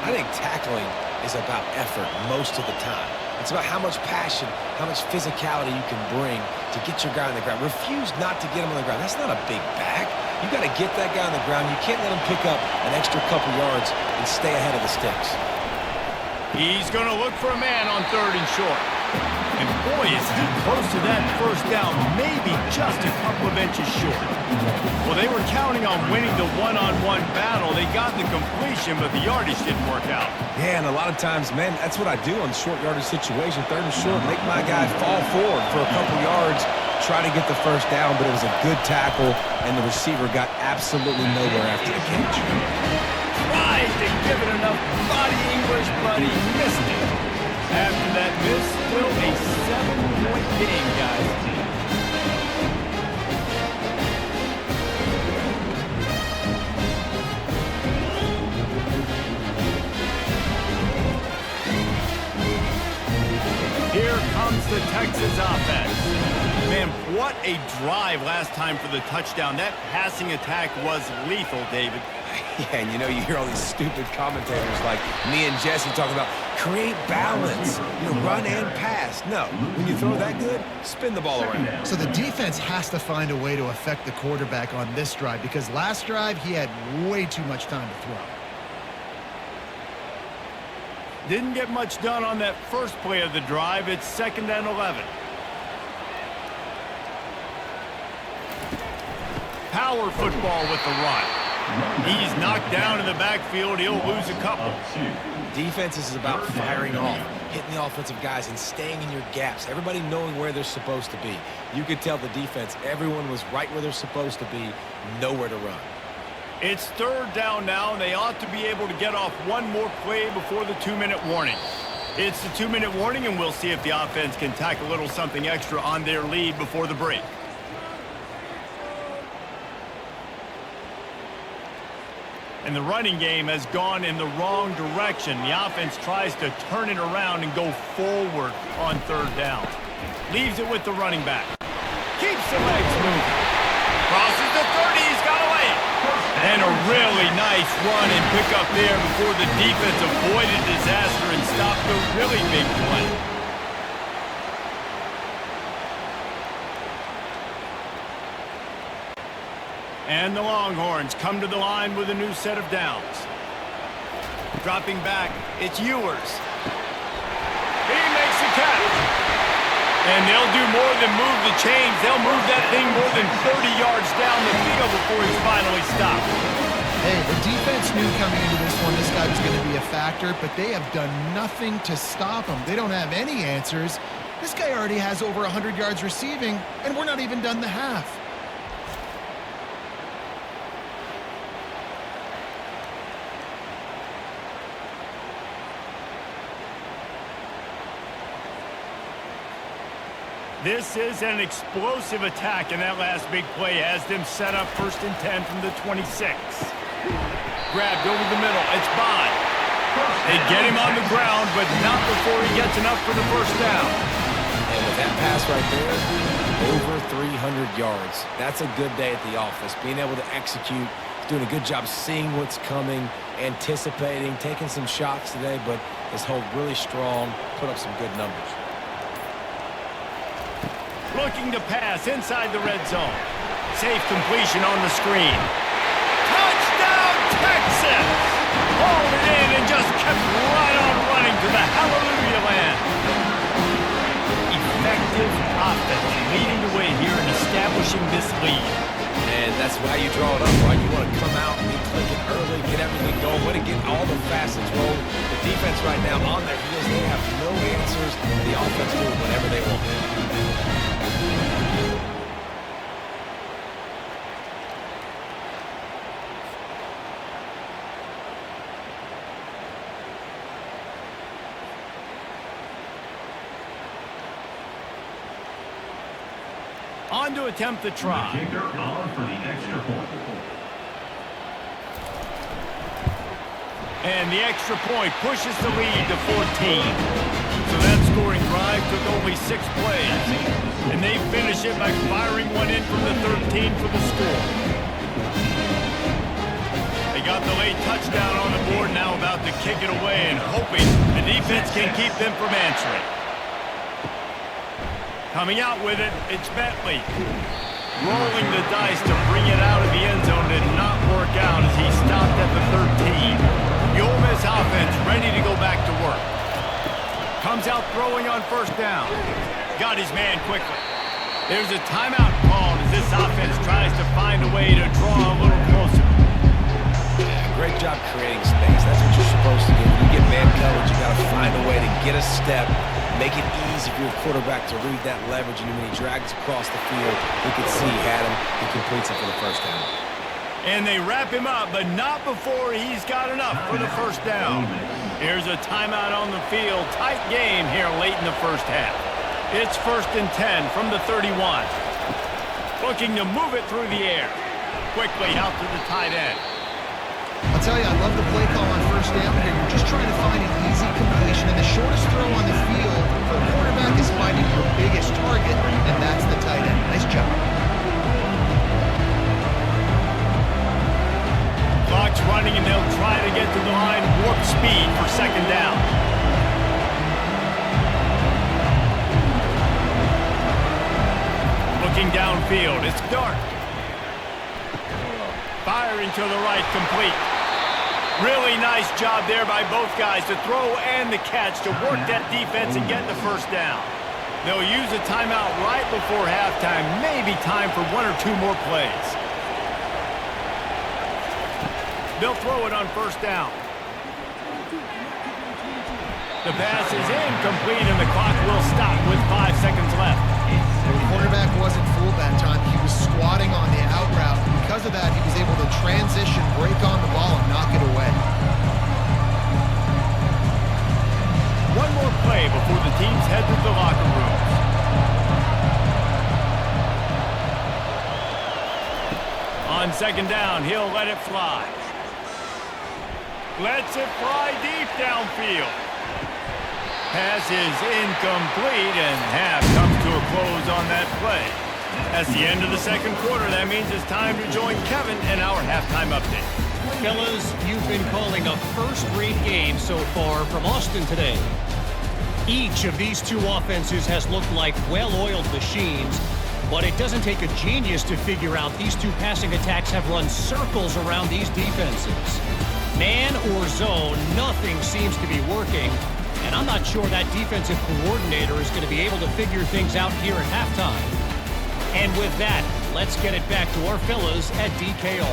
I think tackling is about effort most of the time. It's about how much passion, how much physicality you can bring to get your guy on the ground. Refuse not to get him on the ground. That's not a big back. You got to get that guy on the ground. You can't let him pick up an extra couple yards and stay ahead of the sticks. He's going to look for a man on 3rd and short. And boy, is he close to that first down, maybe just a couple of inches short. Well, they were counting on winning the one-on-one battle. They got the completion, but the yardage didn't work out. Yeah, and a lot of times, man, that's what I do on short yardage situation. 3rd and short, make my guy fall forward for a couple yards, try to get the first down, but it was a good tackle, and the receiver got absolutely nowhere after the catch. Tried to give it enough body English, but he missed it. After that miss, still a 7-point game, guys. Here comes the Texas offense. Man, what a drive last time for the touchdown. That passing attack was lethal, David. Yeah, and you know, you hear all these stupid commentators like me and Jesse talking about create balance, run and pass. No, when you throw that good, spin the ball around. So the defense has to find a way to affect the quarterback on this drive because last drive he had way too much time to throw. Didn't get much done on that first play of the drive. It's 2nd and 11. Power football with the run. He's knocked down in the backfield. He'll lose a couple. Defense is about firing off, hitting the offensive guys and staying in your gaps. Everybody knowing where they're supposed to be. You could tell the defense, everyone was right where they're supposed to be, nowhere to run. It's 3rd down now, and they ought to be able to get off one more play before the 2-minute warning. It's the 2-minute warning, and we'll see if the offense can tack a little something extra on their lead before the break. And the running game has gone in the wrong direction. The offense tries to turn it around and go forward on 3rd down. Leaves it with the running back. Keeps the legs moving. Crosses the 30. He's got away. And a really nice run and pick up there before the defense avoided disaster and stopped the really big play. And the Longhorns come to the line with a new set of downs. Dropping back, it's Ewers. He makes the catch. And they'll do more than move the chains. They'll move that thing more than 30 yards down the field before he's finally stopped. Hey, the defense knew coming into this one this guy was going to be a factor, but they have done nothing to stop him. They don't have any answers. This guy already has over 100 yards receiving, and we're not even done the half. This is an explosive attack, and that last big play has them set up 1st and 10 from the 26. Grabbed over the middle. It's Bond. They get him on the ground, but not before he gets enough for the first down. And with that pass right there, over 300 yards. That's a good day at the office. Being able to execute, doing a good job seeing what's coming, anticipating, taking some shots today, but his hold really strong, put up some good numbers. Looking to pass inside the red zone. Safe completion on the screen. Touchdown, Texas! Hauled it in and just kept right on running to the hallelujah land. Effective offense leading the way here and establishing this lead. And that's why you draw it up, right? You want to come out and click it early, get everything going, want to get all the facets rolling. The defense right now on their heels, they have no answers. The offense doing whatever they want. On to attempt the try. Kicker on for the extra point. And the extra point pushes the lead to 14. So that scoring drive took only 6 plays. And they finish it by firing one in from the 13 for the score. They got the late touchdown on the board, now about to kick it away and hoping the defense can keep them from answering. Coming out with it, it's Bentley. Rolling the dice to bring it out of the end zone did not work out as he stopped at the 13. The Ole Miss offense ready to go back to work. Comes out throwing on 1st down. Got his man quickly. There's a timeout called as this offense tries to find a way to draw a little closer. Yeah, great job creating space. That's what you're supposed to do. When you get man coverage, you got to find a way to get a step. Make it easy for your quarterback to read that leverage, and when he drags across the field, he could see he had him. He completes it for the 1st down. And they wrap him up, but not before he's got enough for the 1st down. Here's a timeout on the field. Tight game here late in the 1st half. It's 1st and 10 from the 31. Looking to move it through the air. Quickly out to the tight end. I'll tell you, I love the play call on 1st down here. You're just trying to find an easy completion, and the shortest throw on the field for a quarterback is finding your biggest target, and that's the tight end. Nice job. Clock's running, and they'll try to get to the line warp speed for 2nd down. Looking downfield, it's Dark. Firing to the right, complete. Really nice job there by both guys to throw and the catch to work that defense and get the 1st down. They'll use a timeout right before halftime, maybe time for 1 or 2 more plays. They'll throw it on 1st down. The pass is incomplete and the clock will stop with 5 seconds left. The quarterback wasn't fooled that time. He was squatting on the out route. Because of that, he was able to transition, break on the ball, and knock it away. One more play before the teams head to the locker rooms. On 2nd down, he'll let it fly. Lets it fly deep downfield. Pass is incomplete, and half comes to a close on that play. That's the end of the 2nd quarter. That means it's time to join Kevin in our halftime update. Fellas, you've been calling a first-rate game so far from Austin today. Each of these 2 offenses has looked like well-oiled machines, but it doesn't take a genius to figure out these 2 passing attacks have run circles around these defenses. Man or zone, nothing seems to be working. And I'm not sure that defensive coordinator is going to be able to figure things out here at halftime. And with that, let's get it back to our fellas at DKR.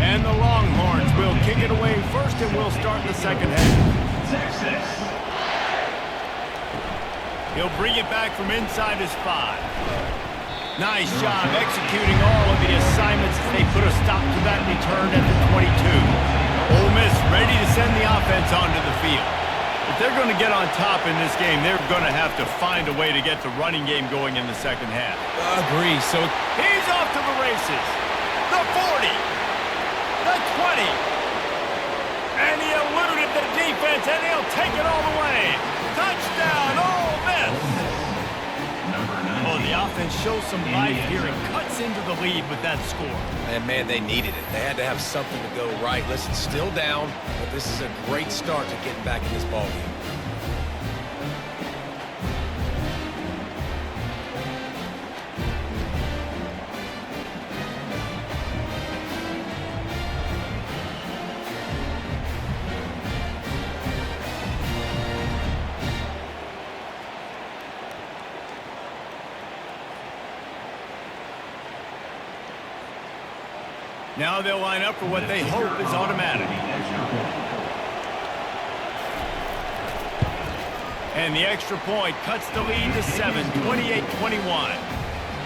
And the Longhorns will kick it away first, and we'll start the second half. Texas. He'll bring it back from inside his 5. Nice job executing all of the assignments. They put a stop to that return at the 22. Ole Miss ready to send the offense onto the field. If they're going to get on top in this game, they're going to have to find a way to get the running game going in the second half. Agree. So He's off to the races. The 40. The 20. And he eluded the defense, and he'll take it all the way. Touchdown, Ole Miss. Oh, the offense shows some life here and cuts into the lead with that score. And, man, they needed it. They had to have something to go right. Listen, still down, but this is a great start to getting back in this ballgame. Now they'll line up for what they hope is automatic. And the extra point cuts the lead to 7, 28-21.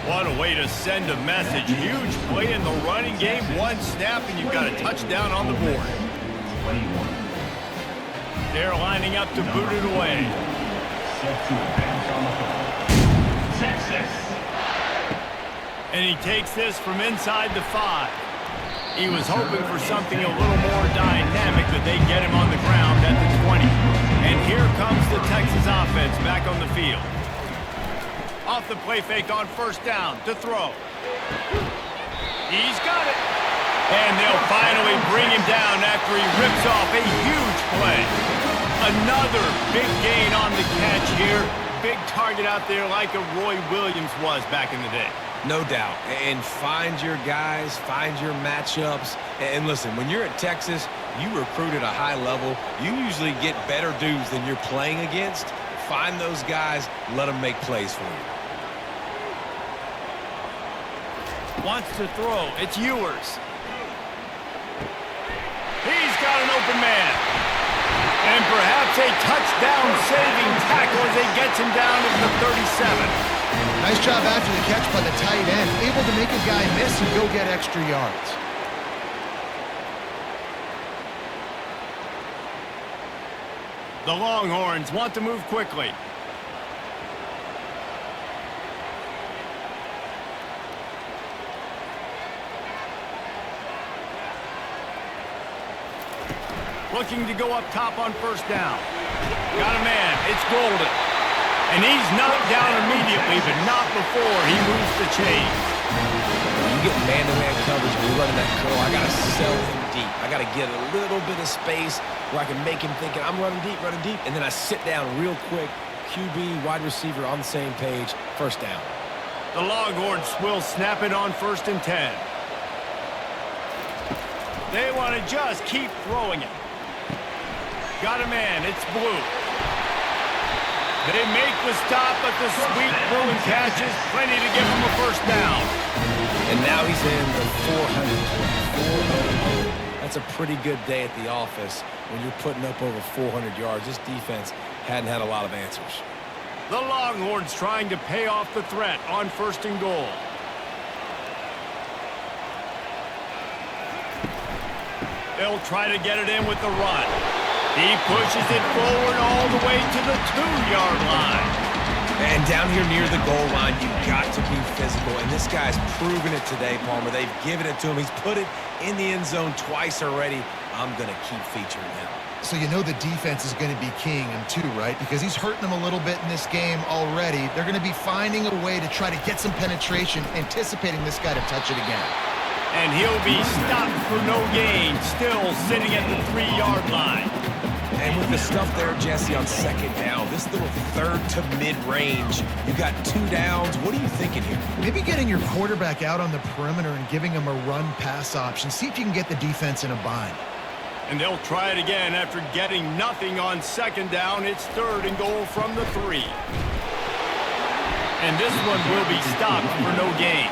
What a way to send a message. Huge play in the running game. One snap, and you've got a touchdown on the board. They're lining up to boot it away. And he takes this from inside the 5. He was hoping for something a little more dynamic, but they get him on the ground at the 20. And here comes the Texas offense back on the field. Off the play fake on first down to throw. He's got it. And they'll finally bring him down after he rips off a huge play. Another big gain on the catch here. Big target out there like a Roy Williams was back in the day. No doubt. And find your guys, find your matchups. And listen, when you're at Texas, you recruit at a high level. You usually get better dudes than you're playing against. Find those guys, let them make plays for you. Wants to throw. It's Ewers. He's got an open man. And perhaps a touchdown-saving tackle as he gets him down at the 37. Nice job after the catch by the tight end. Able to make a guy miss and go get extra yards. The Longhorns want to move quickly. Looking to go up top on first down. Got a man. It's Golden. And he's knocked down immediately, but not before he moves the chains. When you get man-to-man coverage and you're running that curl, I got to sell him deep. I got to get a little bit of space where I can make him thinking, I'm running deep, and then I sit down real quick. QB, wide receiver on the same page, first down. The Longhorns will snap it on 1st and 10. They want to just keep throwing it. Got a man. It's Blue. They make the stop, but the sweet Bruin catches plenty to give him a first down. And now he's in the 400. That's a pretty good day at the office when you're putting up over 400 yards. This defense hadn't had a lot of answers. The Longhorns trying to pay off the threat on 1st and goal. They'll try to get it in with the run. He pushes it forward all the way to the 2-yard line. And down here near the goal line, you've got to be physical. And this guy's proven it today, Palmer. They've given it to him. He's put it in the end zone twice already. I'm going to keep featuring him. So you know the defense is going to be keying him too, right? Because he's hurting them a little bit in this game already. They're going to be finding a way to try to get some penetration, anticipating this guy to touch it again. And he'll be stopped for no gain, still sitting at the 3-yard line. And with the stuff there, Jesse, on second down, this little third to mid-range, you got 2 downs. What are you thinking here? Maybe getting your quarterback out on the perimeter and giving him a run-pass option. See if you can get the defense in a bind. And they'll try it again after getting nothing on second down. It's 3rd and goal from the 3. And this one will be stopped for no gain.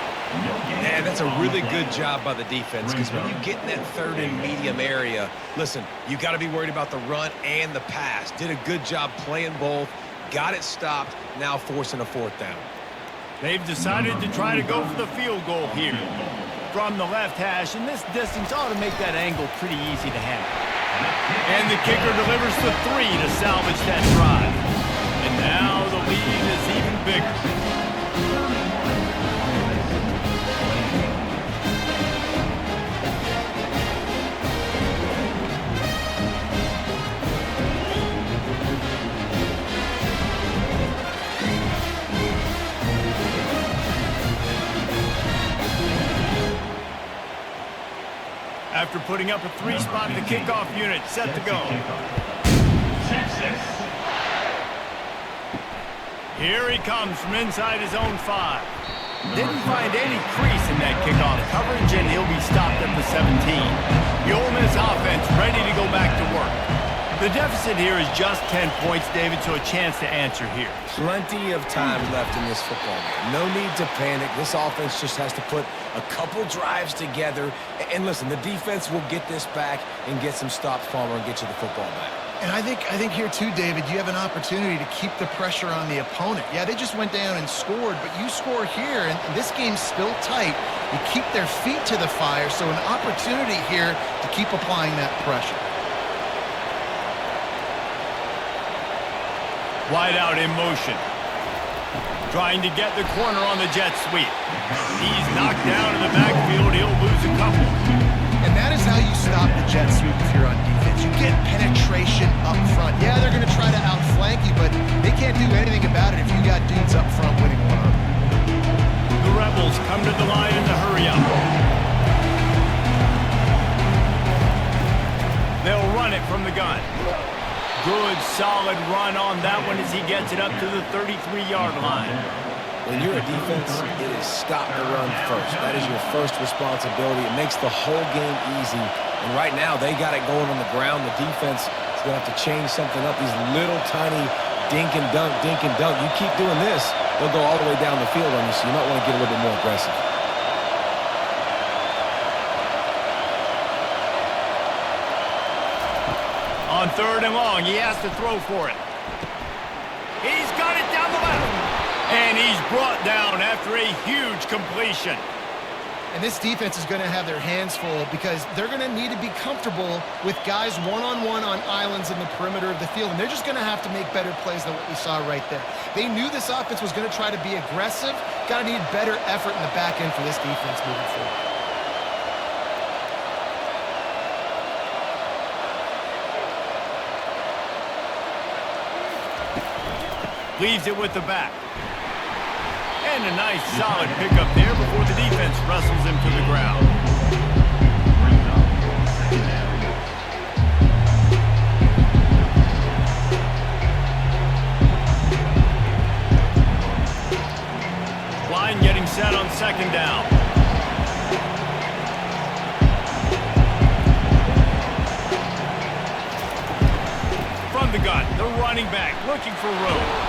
And that's a really good job by the defense, because when you get in that 3rd and medium area, listen, you got to be worried about the run and the pass. Did a good job playing both, got it stopped, now forcing a 4th down. They've decided to try to go for the field goal here from the left hash, and this distance ought to make that angle pretty easy to handle. And the kicker delivers the 3 to salvage that drive. And now the lead is even bigger. After putting up a 3-spot, the kickoff unit set to go. Here he comes from inside his own 5. Didn't find any crease in that kickoff coverage, and he'll be stopped at the 17. The Ole Miss offense ready to go back to work. The deficit here is just 10 points, David, so a chance to answer here. Plenty of time left in this football game. No need to panic. This offense just has to put a couple drives together. And listen, the defense will get this back and get some stops, Palmer, and get you the football back. And I think here too, David, you have an opportunity to keep the pressure on the opponent. Yeah, they just went down and scored, but you score here, and this game's still tight. You keep their feet to the fire, so an opportunity here to keep applying that pressure. Wide out in motion. Trying to get the corner on the jet sweep. He's knocked down in the backfield. He'll lose a couple. And that is how you stop the jet sweep if you're on defense. You get penetration up front. Yeah, they're going to try to outflank you, but they can't do anything about it if you got dudes up front winning one-on. The Rebels come to the line in the hurry-up. They'll run it from the gun. Good, solid run on that one as he gets it up to the 33-yard line. When you're a defense, it is stop the run first. That is your first responsibility. It makes the whole game easy. And right now, they got it going on the ground. The defense is going to have to change something up. These little tiny dink and dunk, dink and dunk. You keep doing this, they'll go all the way down the field on you, so you might want to get a little bit more aggressive. On 3rd and long, he has to throw for it. He's got it down the left. And he's brought down after a huge completion. And this defense is going to have their hands full because they're going to need to be comfortable with guys one-on-one on islands in the perimeter of the field. And they're just going to have to make better plays than what we saw right there. They knew this offense was going to try to be aggressive. Got to need better effort in the back end for this defense moving forward. Leaves it with the back. And a nice solid pickup there before the defense wrestles him to the ground. Line getting set on 2nd down. From the gun, the running back looking for room.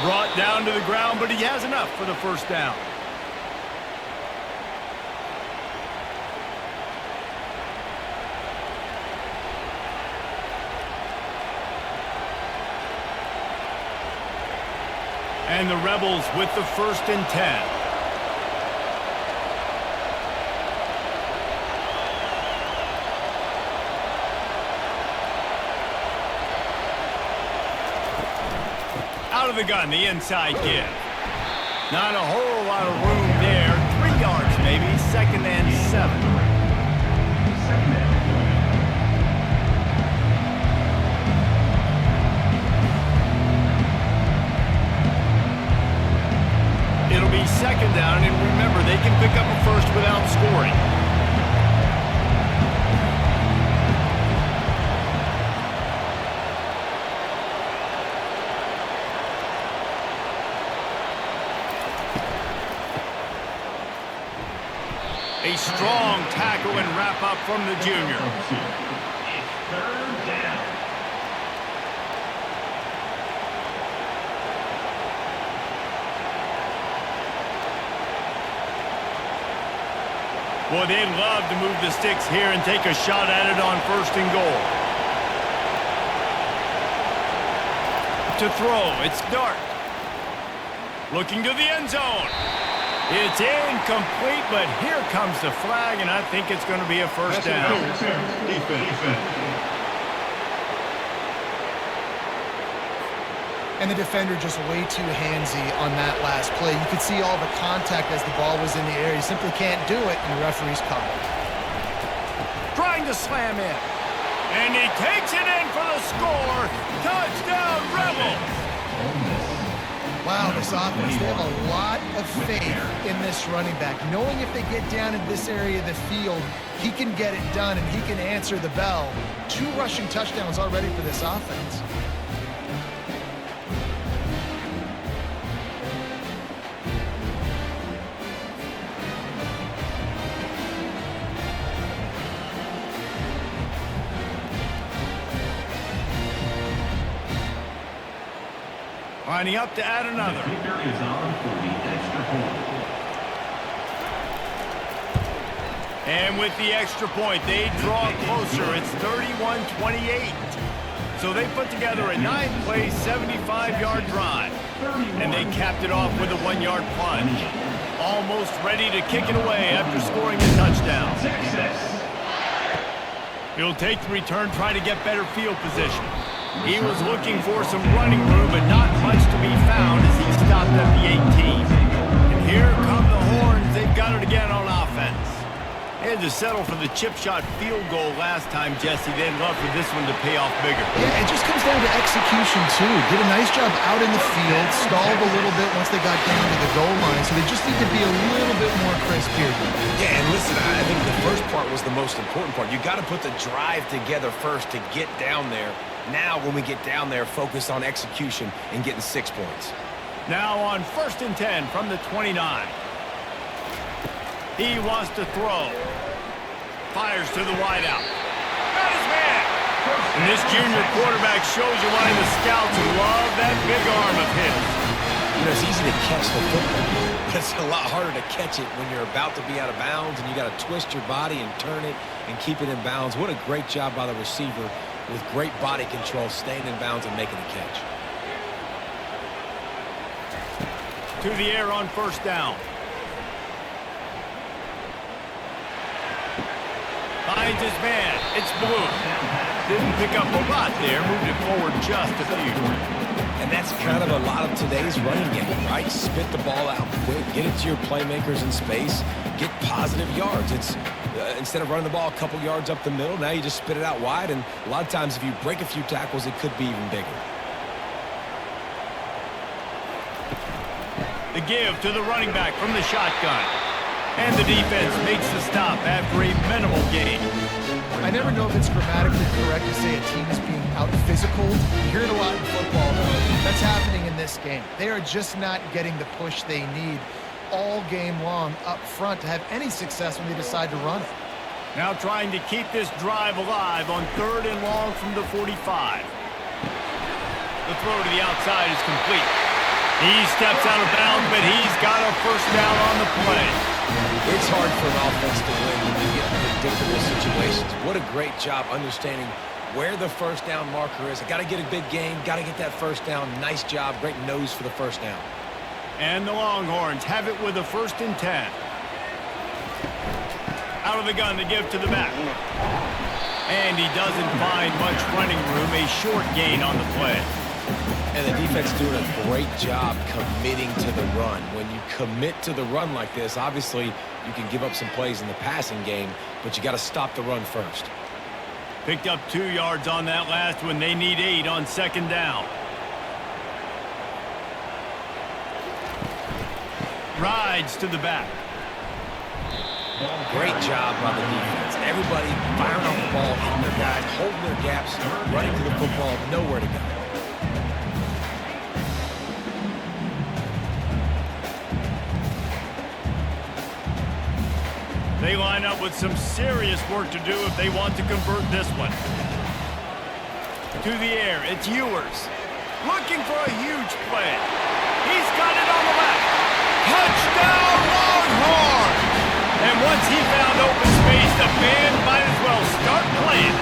Brought down to the ground, but he has enough for the 1st down. And the Rebels with the 1st and 10. Out of the gun, the inside give. Not a whole lot of room there. 3 yards maybe, 2nd and 7. It'll be 2nd down, and remember, they can pick up a 1st without scoring. A strong tackle and wrap up from the junior. It's third down. Well, they'd love to move the sticks here and take a shot at it on 1st and goal. To throw, it's Dart. Looking to the end zone. It's incomplete, but here comes the flag, and I think it's going to be a first down. Defense. And the defender just way too handsy on that last play. You could see all the contact as the ball was in the air. He simply can't do it, and the referee's called. Trying to slam in. And he takes it in for the score. Touchdown, Rebels! Wow, this offense, they have a lot of faith in this running back. Knowing if they get down in this area of the field, he can get it done and he can answer the bell. 2 rushing touchdowns already for this offense. Lining up to add another. The kicker is on for the extra point. And with the extra point, they draw closer. It's 31-28. So they put together a 9-play, 75-yard drive. And they capped it off with a 1-yard plunge. Almost ready to kick it away after scoring a touchdown. He'll take the return, try to get better field position. He was looking for some running room, but not much to be found as he stopped at the 18. And here come the Horns. They've got it again on offense. They had to settle for the chip shot field goal last time, Jesse. They'd love for this one to pay off bigger. Yeah, it just comes down to execution, too. Did a nice job out in the field, stalled a little bit once they got down to the goal line, so they just need to be a little bit more crisp here. Yeah, and listen, I think the first part was the most important part. You got to put the drive together first to get down there. Now, when we get down there, focus on execution and getting 6 points. Now on 1st and 10 from the 29. He wants to throw. Fires to the wideout. Got his man. And this junior quarterback shows you why the scouts love that big arm of his. You know, it's easy to catch the football, but it's a lot harder to catch it when you're about to be out of bounds and you got to twist your body and turn it and keep it in bounds. What a great job by the receiver with great body control, staying in bounds and making a catch. To the air on 1st down. Finds his man. It's Blue. Didn't pick up a lot there. Moved it forward just a few. And that's kind of a lot of today's running game, right? Spit the ball out quick, get it to your playmakers in space, get positive yards. It's instead of running the ball a couple yards up the middle, now you just spit it out wide, and a lot of times if you break a few tackles, it could be even bigger. The give to the running back from the shotgun. And the defense makes the stop after a minimal gain. I never know if it's grammatically correct to say a team is being out-physical. You hear it a lot in football, though. That's happening in this game. They are just not getting the push they need all game long up front to have any success when they decide to run it. Now trying to keep this drive alive on 3rd and long from the 45. The throw to the outside is complete. He steps out of bounds, but he's got a first down on the play. It's hard for an offense to win when you get in predictable situations. What a great job understanding where the first down marker is. I got to get a big gain, got to get that first down. Nice job, great nose for the first down. And the Longhorns have it with a 1st and 10. Out of the gun to give to the back. And he doesn't find much running room, a short gain on the play. And the defense doing a great job committing to the run. When you commit to the run like this, obviously you can give up some plays in the passing game, but you got to stop the run first. Picked up 2 yards on that last one. They need 8 on 2nd down. Rides to the back. Great job by the defense. Everybody firing off the ball, hitting their guys, holding their gaps, running to the football, nowhere to go. They They line up with some serious work to do if they want to convert this one. To the air, it's Ewers. Looking for a huge play. He's got it on the left. Touchdown, Longhorns! And once he found open space, the band might as well start playing.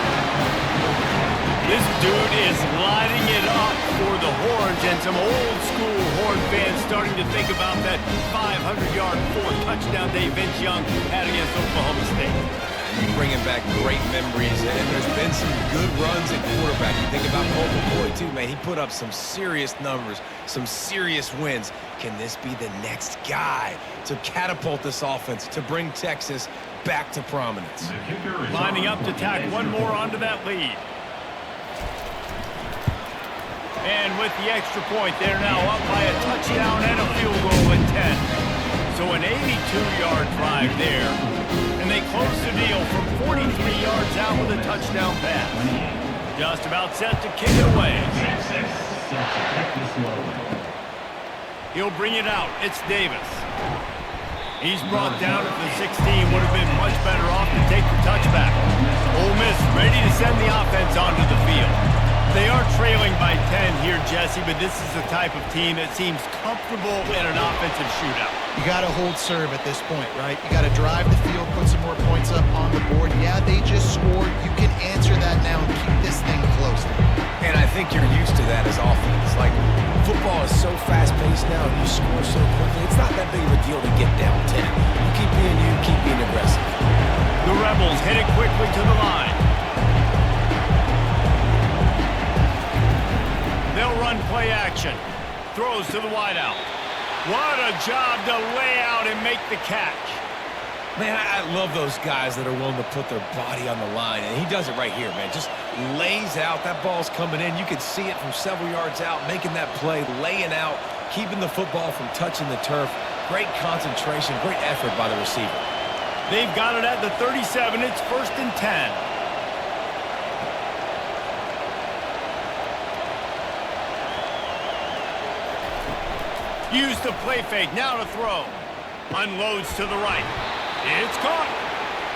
This dude is lighting it up for the Horns, and some old-school Horn fans starting to think about that 500-yard fourth touchdown day Vince Young had against Oklahoma State. Bringing back great memories, and there's been some good runs at quarterback. You think about Colt McCoy, too, man. He put up some serious numbers, some serious wins. Can this be the next guy to catapult this offense, to bring Texas back to prominence? Lining up to tack one more onto that lead. And with the extra point, they're now up by a touchdown and a field goal at 10. So an 82-yard drive there. And they close the deal from 43 yards out with a touchdown pass. Just about set to kick it away. He'll bring it out. It's Davis. He's brought down at the 16. Would have been much better off to take the touchback. Ole Miss ready to send the offense onto the field. They are trailing by 10 here, Jesse, but this is the type of team that seems comfortable in an offensive shootout. You got to hold serve at this point, right? You got to drive the field, put some more points up on the board. Yeah, they just scored. You can answer that now and keep this thing close. And I think you're used to that as offense. Like, football is so fast-paced now, and you score so quickly. It's not that big of a deal to get down 10. You keep being aggressive. The Rebels hit it quickly to the line. They'll run play action. Throws to the wideout. What a job to lay out and make the catch. Man, I love those guys that are willing to put their body on the line, and he does it right here, man. Just lays out. That ball's coming in. You can see it from several yards out, making that play, laying out, keeping the football from touching the turf. Great concentration, great effort by the receiver. They've got it at the 37. It's 1st and 10. Use the play fake, now to throw. Unloads to the right. It's caught.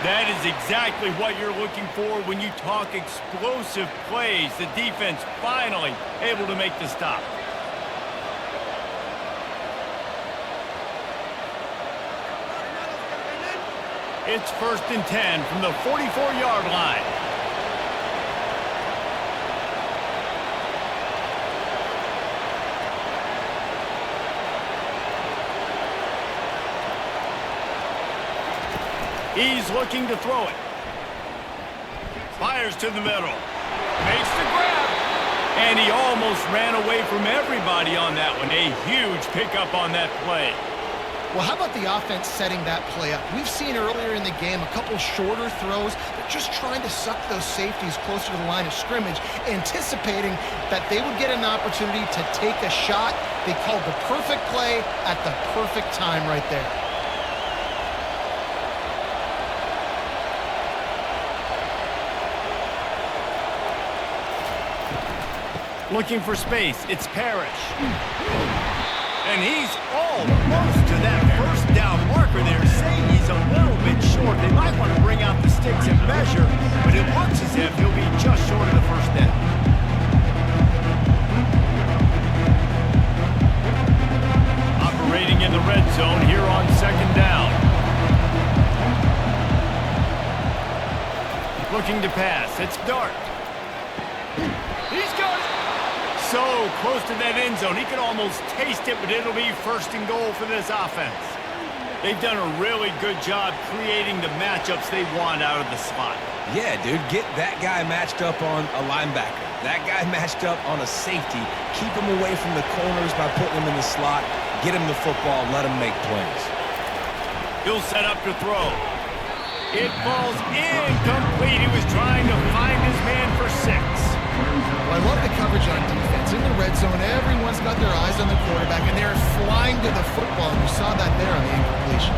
That is exactly what you're looking for when you talk explosive plays. The defense finally able to make the stop. It's 1st and 10 from the 44-yard line. He's looking to throw it. Fires to the middle. Makes the grab. And he almost ran away from everybody on that one. A huge pickup on that play. Well, how about the offense setting that play up? We've seen earlier in the game a couple shorter throws. They're just trying to suck those safeties closer to the line of scrimmage, anticipating that they would get an opportunity to take a shot. They called the perfect play at the perfect time right there. Looking for space. It's Parrish. And he's almost to that first down marker there, saying he's a little bit short. They might want to bring out the sticks and measure, but it looks as if he'll be just short of the first down. Operating in the red zone here on 2nd down. Looking to pass. It's Dart. He's got it. So close to that end zone. He can almost taste it, but it'll be 1st and goal for this offense. They've done a really good job creating the matchups they want out of the slot. Yeah, dude, get that guy matched up on a linebacker. That guy matched up on a safety. Keep him away from the corners by putting him in the slot. Get him the football, let him make plays. He'll set up to throw. It falls incomplete. He was trying to find his man for 6. Well, I love the coverage on defense. In the red zone, everyone's got their eyes on the quarterback, and they're flying to the football. We saw that there on the incompletion.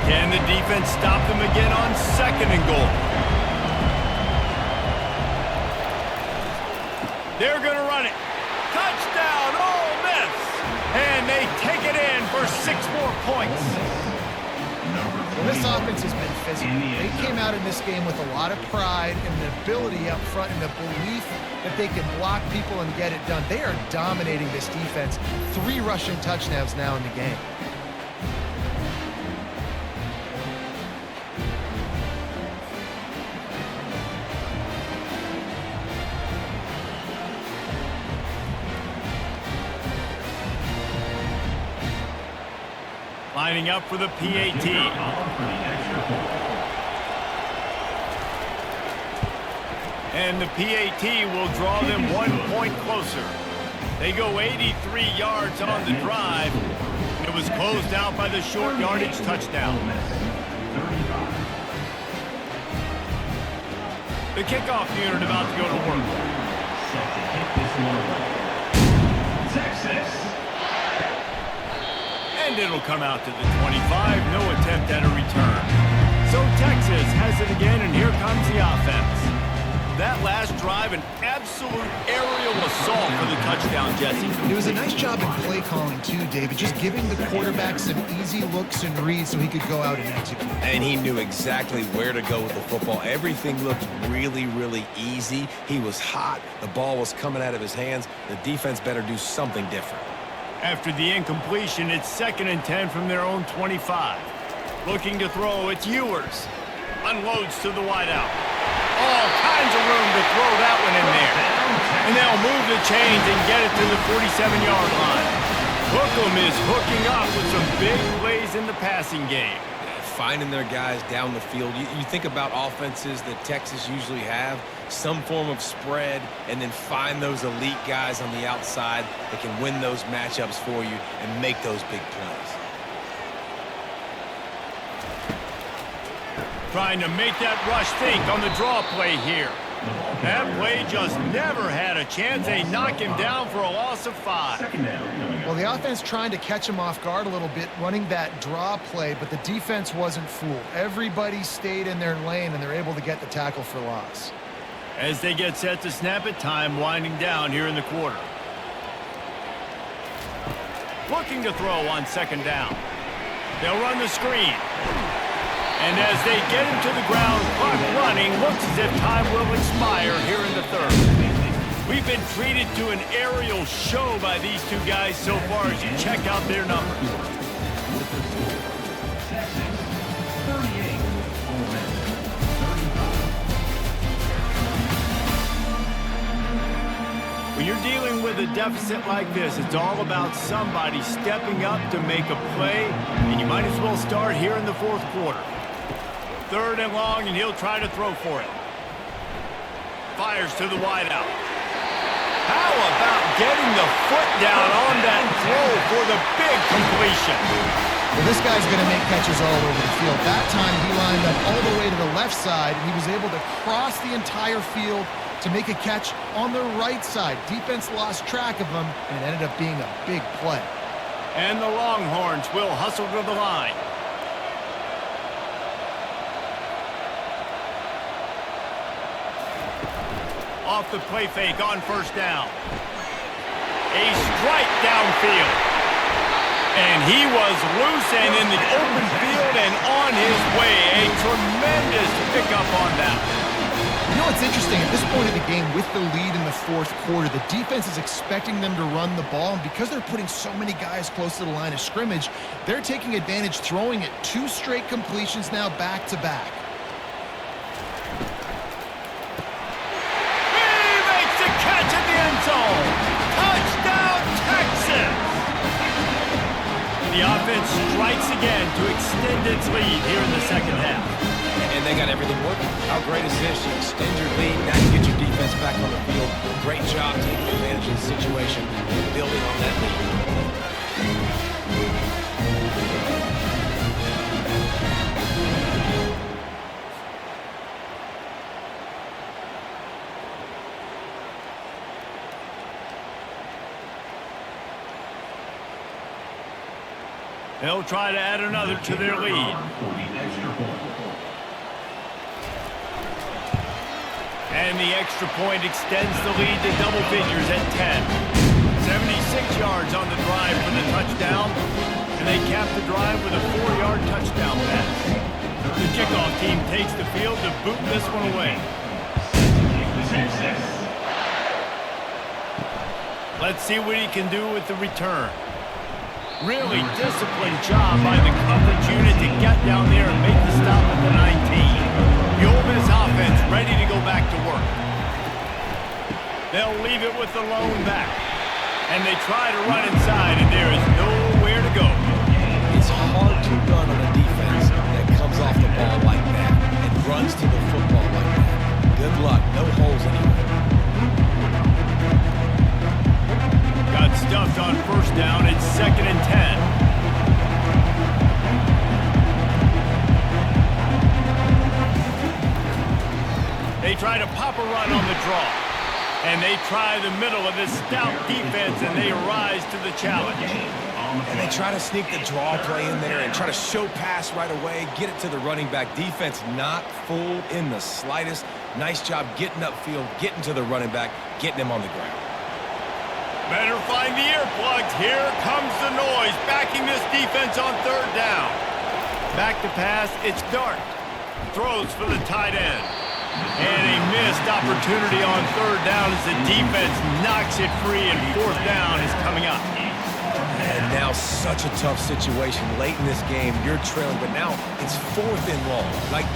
Can the defense stop them again on 2nd and goal? They're going to run it. Touchdown, Ole Miss! And they take it in for 6 more points. Well, this offense has been physical. They came out in this game with a lot of pride and the ability up front and the belief that they can block people and get it done. They are dominating this defense. 3 rushing touchdowns now in the game. Lining up for the PAT. And the PAT will draw them 1 point closer. They go 83 yards on the drive. It was closed out by the short yardage touchdown. The kickoff unit about to go to work. Set to hit this one. Texas. And it'll come out to the 25. No attempt at a return. So Texas has it again, and here comes the offense. That last drive, an absolute aerial assault for the touchdown, Jesse. It was a nice job in play calling, too, David, just giving the quarterback some easy looks and reads so he could go out and execute. And he knew exactly where to go with the football. Everything looked really, really easy. He was hot. The ball was coming out of his hands. The defense better do something different. After the incompletion, it's 2nd and 10 from their own 25. Looking to throw, it's Ewers. Unloads to the wideout. All kinds of room to throw that one in there. And they'll move the chains and get it to the 47-yard line. Hookem is hooking up with some big plays in the passing game. Finding their guys down the field. You think about offenses that Texas usually have, some form of spread, and then find those elite guys on the outside that can win those matchups for you and make those big plays. Trying to make that rush think on the draw play here. That play just never had a chance. They knock him down for a loss of 5. Well, the offense trying to catch him off guard a little bit, running that draw play, but the defense wasn't fooled. Everybody stayed in their lane, and they're able to get the tackle for loss. As they get set to snap it, time winding down here in the quarter. Looking to throw on 2nd down. They'll run the screen. And as they get him to the ground, clock running, looks as if time will expire here in the 3rd. We've been treated to an aerial show by these 2 guys so far as you check out their numbers. Texas, 38. Ole Miss, 35. When you're dealing with a deficit like this, it's all about somebody stepping up to make a play, and you might as well start here in the 4th quarter. 3rd and long, and he'll try to throw for it. Fires to the wideout. How about getting the foot down on that throw for the big completion? Well, this guy's going to make catches all over the field. That time he lined up all the way to the left side, and he was able to cross the entire field to make a catch on the right side. Defense lost track of him, and it ended up being a big play. And the Longhorns will hustle to the line. Off the play fake on 1st down. A strike downfield. And he was loose and in the open field and on his way. A tremendous pickup on that. You know what's interesting? At this point of the game, with the lead in the 4th quarter, the defense is expecting them to run the ball, and because they're putting so many guys close to the line of scrimmage, they're taking advantage, throwing it 2 straight completions now back-to-back. Catch at the end zone. Touchdown, Texas! The offense strikes again to extend its lead here in the 2nd half. And they got everything working. How great is this? You extend your lead, now you get your defense back on the field. Great job taking advantage of the situation and building on that lead. They'll try to add another to their lead. And the extra point extends the lead to double figures at 10. 76 yards on the drive for the touchdown. And they cap the drive with a 4-yard touchdown pass. The kickoff team takes the field to boot this one away. Let's see what he can do with the return. Really disciplined job by the coverage unit to get down there and make the stop at the 19. The Ole Miss offense ready to go back to work. They'll leave it with the lone back. And they try to run inside, and there is nowhere to go. It's hard to run on a defense that comes off the ball like that and runs to the football like that. Good luck. No holes anywhere. Got stuffed on first down. It's 2nd and 10. They try to pop a run on the draw. And they try the middle of this stout defense, and they rise to the challenge. And they try to sneak the draw play in there and try to show pass right away, get it to the running back. Defense not fooled in the slightest. Nice job getting upfield, getting to the running back, getting him on the ground. Better find the earplugs. Here comes the noise, backing this defense on 3rd down. Back to pass, it's Dart. Throws for the tight end. And a missed opportunity on 3rd down as the defense knocks it free, and 4th down is coming up. And now such a tough situation late in this game. You're trailing, but now it's 4th and long. Like,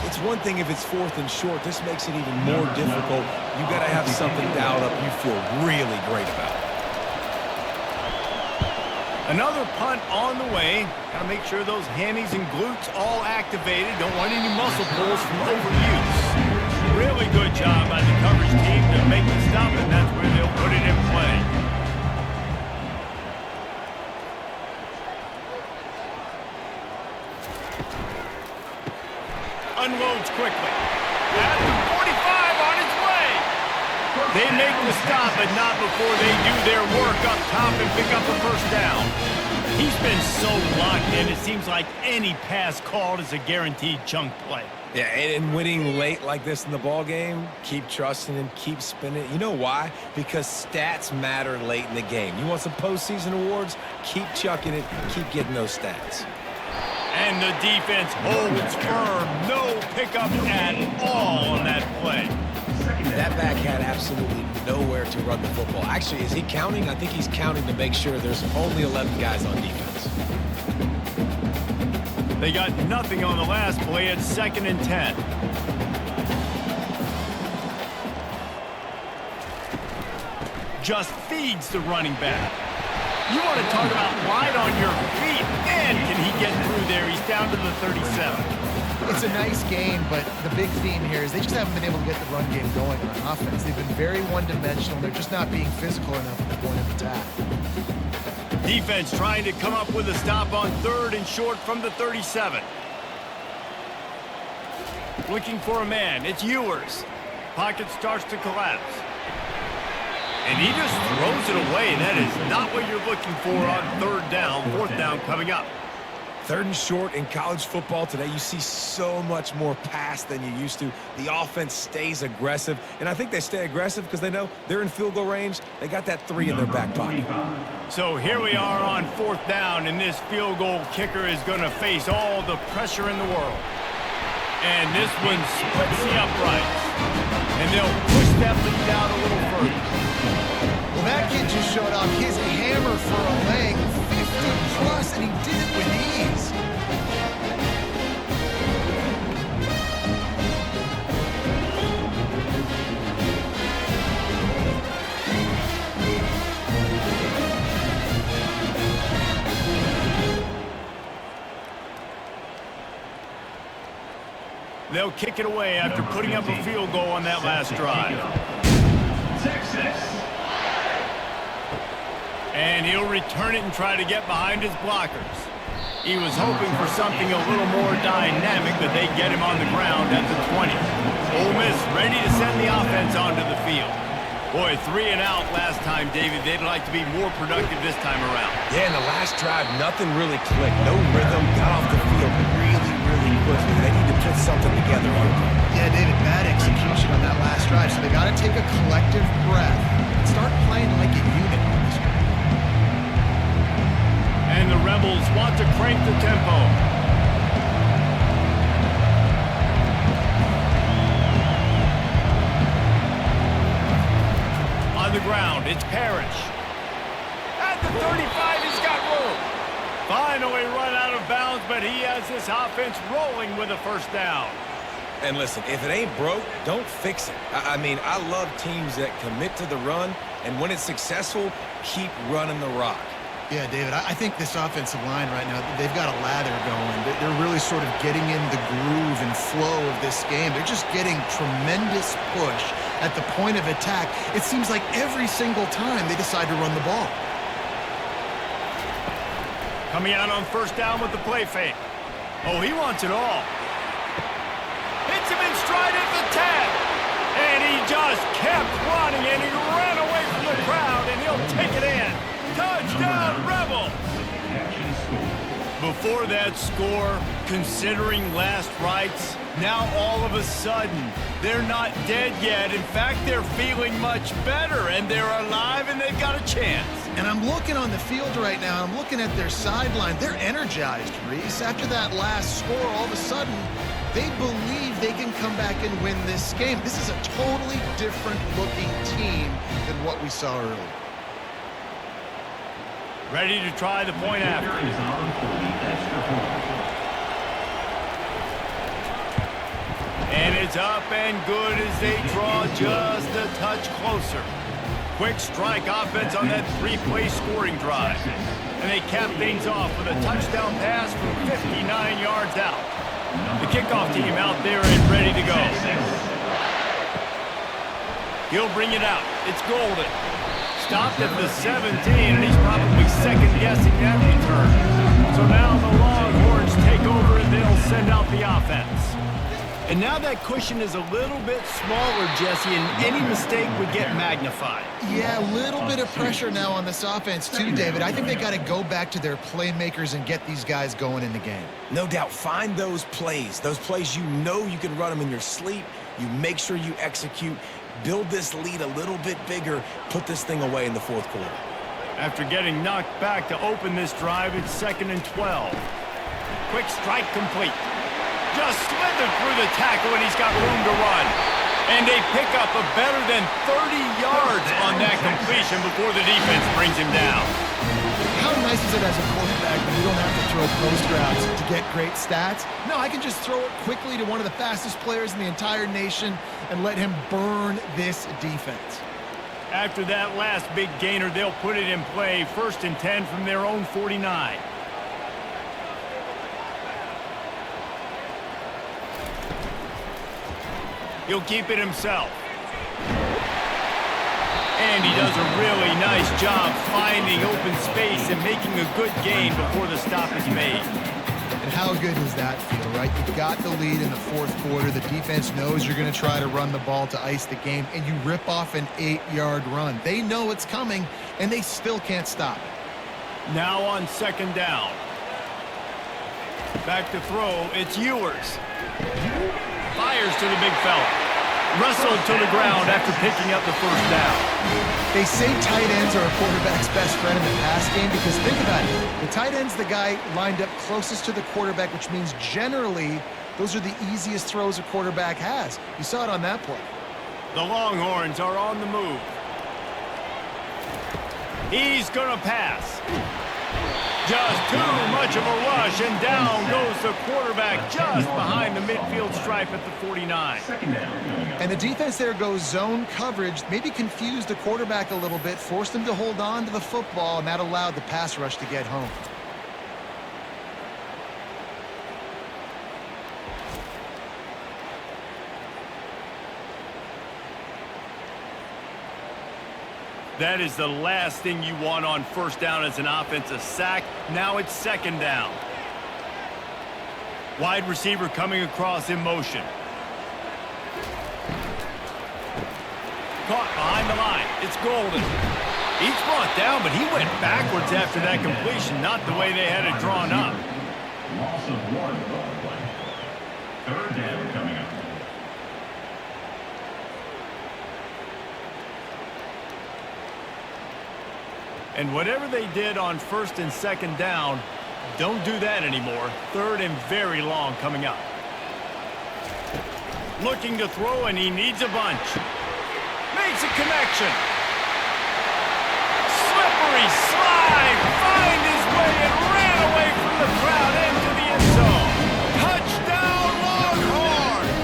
it's one thing if it's 4th and short. This makes it even more difficult. You got to have something dialed up you feel really great about. Another punt on the way. Got to make sure those hammies and glutes all activated. Don't want any muscle pulls from overuse. Really good job by the coverage team to make the stop, and that's where they'll put it in play. Unloads quickly. At the 45 on his way. They make the stop, but not before they do their work up top and pick up a 1st down. He's been so locked in, it seems like any pass called is a guaranteed chunk play. Yeah, and winning late like this in the ball game, keep trusting him, keep spinning. You know why? Because stats matter late in the game. You want some postseason awards? Keep chucking it, keep getting those stats. And the defense holds firm. No pickup at all on that play. That back had absolutely nowhere to run the football. Actually, is he counting? I think he's counting to make sure there's only 11 guys on defense. They got nothing on the last play at 2nd and 10. Just feeds the running back. You want to talk about light on your feet. Man, can he get through there? He's down to the 37. It's a nice game, but the big theme here is they just haven't been able to get the run game going on offense. They've been very one-dimensional. They're just not being physical enough at the point of attack. Defense trying to come up with a stop on 3rd and short from the 37. Looking for a man. It's Ewers. Pocket starts to collapse. And he just throws it away. That is not what you're looking for on 3rd down. 4th down coming up. 3rd and short in college football today, you see so much more pass than you used to. The offense stays aggressive, and I think they stay aggressive because they know they're in field goal range. They got that 3 in their back pocket. So here we are on 4th down, and this field goal kicker is going to face all the pressure in the world. And this one splits the uprights, and they'll push that lead out a little further. Well, that kid just showed off his hammer for a leg, 50+, and he did it with ease. They'll kick it away after putting up a field goal on that last drive. Texas. And he'll return it and try to get behind his blockers. He was hoping for something a little more dynamic, but they get him on the ground at the 20. Ole Miss ready to send the offense onto the field. Boy, 3 and out last time, David. They'd like to be more productive this time around. Yeah, in the last drive, nothing really clicked. No rhythm, got off the field really quickly. They need to put something together on it. Yeah, David, bad execution on that last drive, so they got to take a collective breath and start playing like a unit. And the Rebels want to crank the tempo. ground. It's Parrish. At the 35, he's got room. Finally run out of bounds, but he has this offense rolling with a first down. And listen, if it ain't broke, don't fix it. I mean, I love teams that commit to the run, and when it's successful, keep running the rock. Yeah, David, I think this offensive line right now, they've got a lather going. They're really sort of getting in the groove and flow of this game. They're just getting tremendous push at the point of attack. It seems like every single time they decide to run the ball. Coming out on first down with the play fake. Oh, he wants it all. Hits him in stride at the 10. And he just kept running, and he ran away from the crowd, and he'll take it in. Touchdown, Rebel! Before that score, considering last rites, now all of a sudden, they're not dead yet. In fact, they're feeling much better, and they're alive, and they've got a chance. And I'm looking on the field right now, I'm looking at their sideline. They're energized, Reese. After that last score, all of a sudden, they believe they can come back and win this game. This is a totally different-looking team than what we saw earlier. Ready to try the point after. And it's up and good as they draw just a touch closer. Quick strike offense on that three-play scoring drive. And they cap things off with a touchdown pass from 59 yards out. The kickoff team out there and ready to go. He'll bring it out. It's Golden. Stopped at the 17, and he's probably second-guessing that return. So now the Longhorns take over, and they'll send out the offense. And now that cushion is a little bit smaller, Jesse, and any mistake would get magnified. Yeah, a little bit of pressure now on this offense too, David. I think they got to go back to their playmakers and get these guys going in the game. No doubt, find those plays you know you can run them in your sleep. You make sure you execute. Build this lead a little bit bigger. Put this thing away in the fourth quarter. After getting knocked back to open this drive, it's 2nd and 12. Quick strike complete. Just slithered through the tackle, and he's got room to run. And they pick up a better than 30 yards on that completion before the defense brings him down. How nice is it as a quarterback when you don't have to throw post routes to get great stats? No, I can just throw it quickly to one of the fastest players in the entire nation and let him burn this defense. After that last big gainer, they'll put it in play. 1st and 10 from their own 49. He'll keep it himself. And he does a really nice job finding open space and making a good gain before the stop is made. And how good does that feel, right? You've got the lead in the fourth quarter. The defense knows you're going to try to run the ball to ice the game, and you rip off an 8-yard run. They know it's coming, and they still can't stop it. Now on 2nd down. Back to throw, it's Ewers. Fires to the big fella. Wrestled to the ground after picking up the first down. They say tight ends are a quarterback's best friend in the pass game because think about it. The tight end's the guy lined up closest to the quarterback, which means generally those are the easiest throws a quarterback has. You saw it on that play. The Longhorns are on the move. He's going to pass. Just too much of a rush, and down goes the quarterback just behind the midfield stripe at the 49. And the defense there goes zone coverage, maybe confused the quarterback a little bit, forced him to hold on to the football, and that allowed the pass rush to get home. That is the last thing you want on first down as an offensive sack. Now it's 2nd down. Wide receiver coming across in motion. Caught behind the line. It's Golden. He's brought down, but he went backwards after that completion, not the way they had it drawn up. Loss of 1 on the play. 3rd down coming up. And whatever they did on 1st and 2nd down, don't do that anymore. 3rd and very long coming up. Looking to throw, and he needs a bunch. Makes a connection. slippery slide, find his way and ran away from the crowd into the end zone. Touchdown, Longhorns!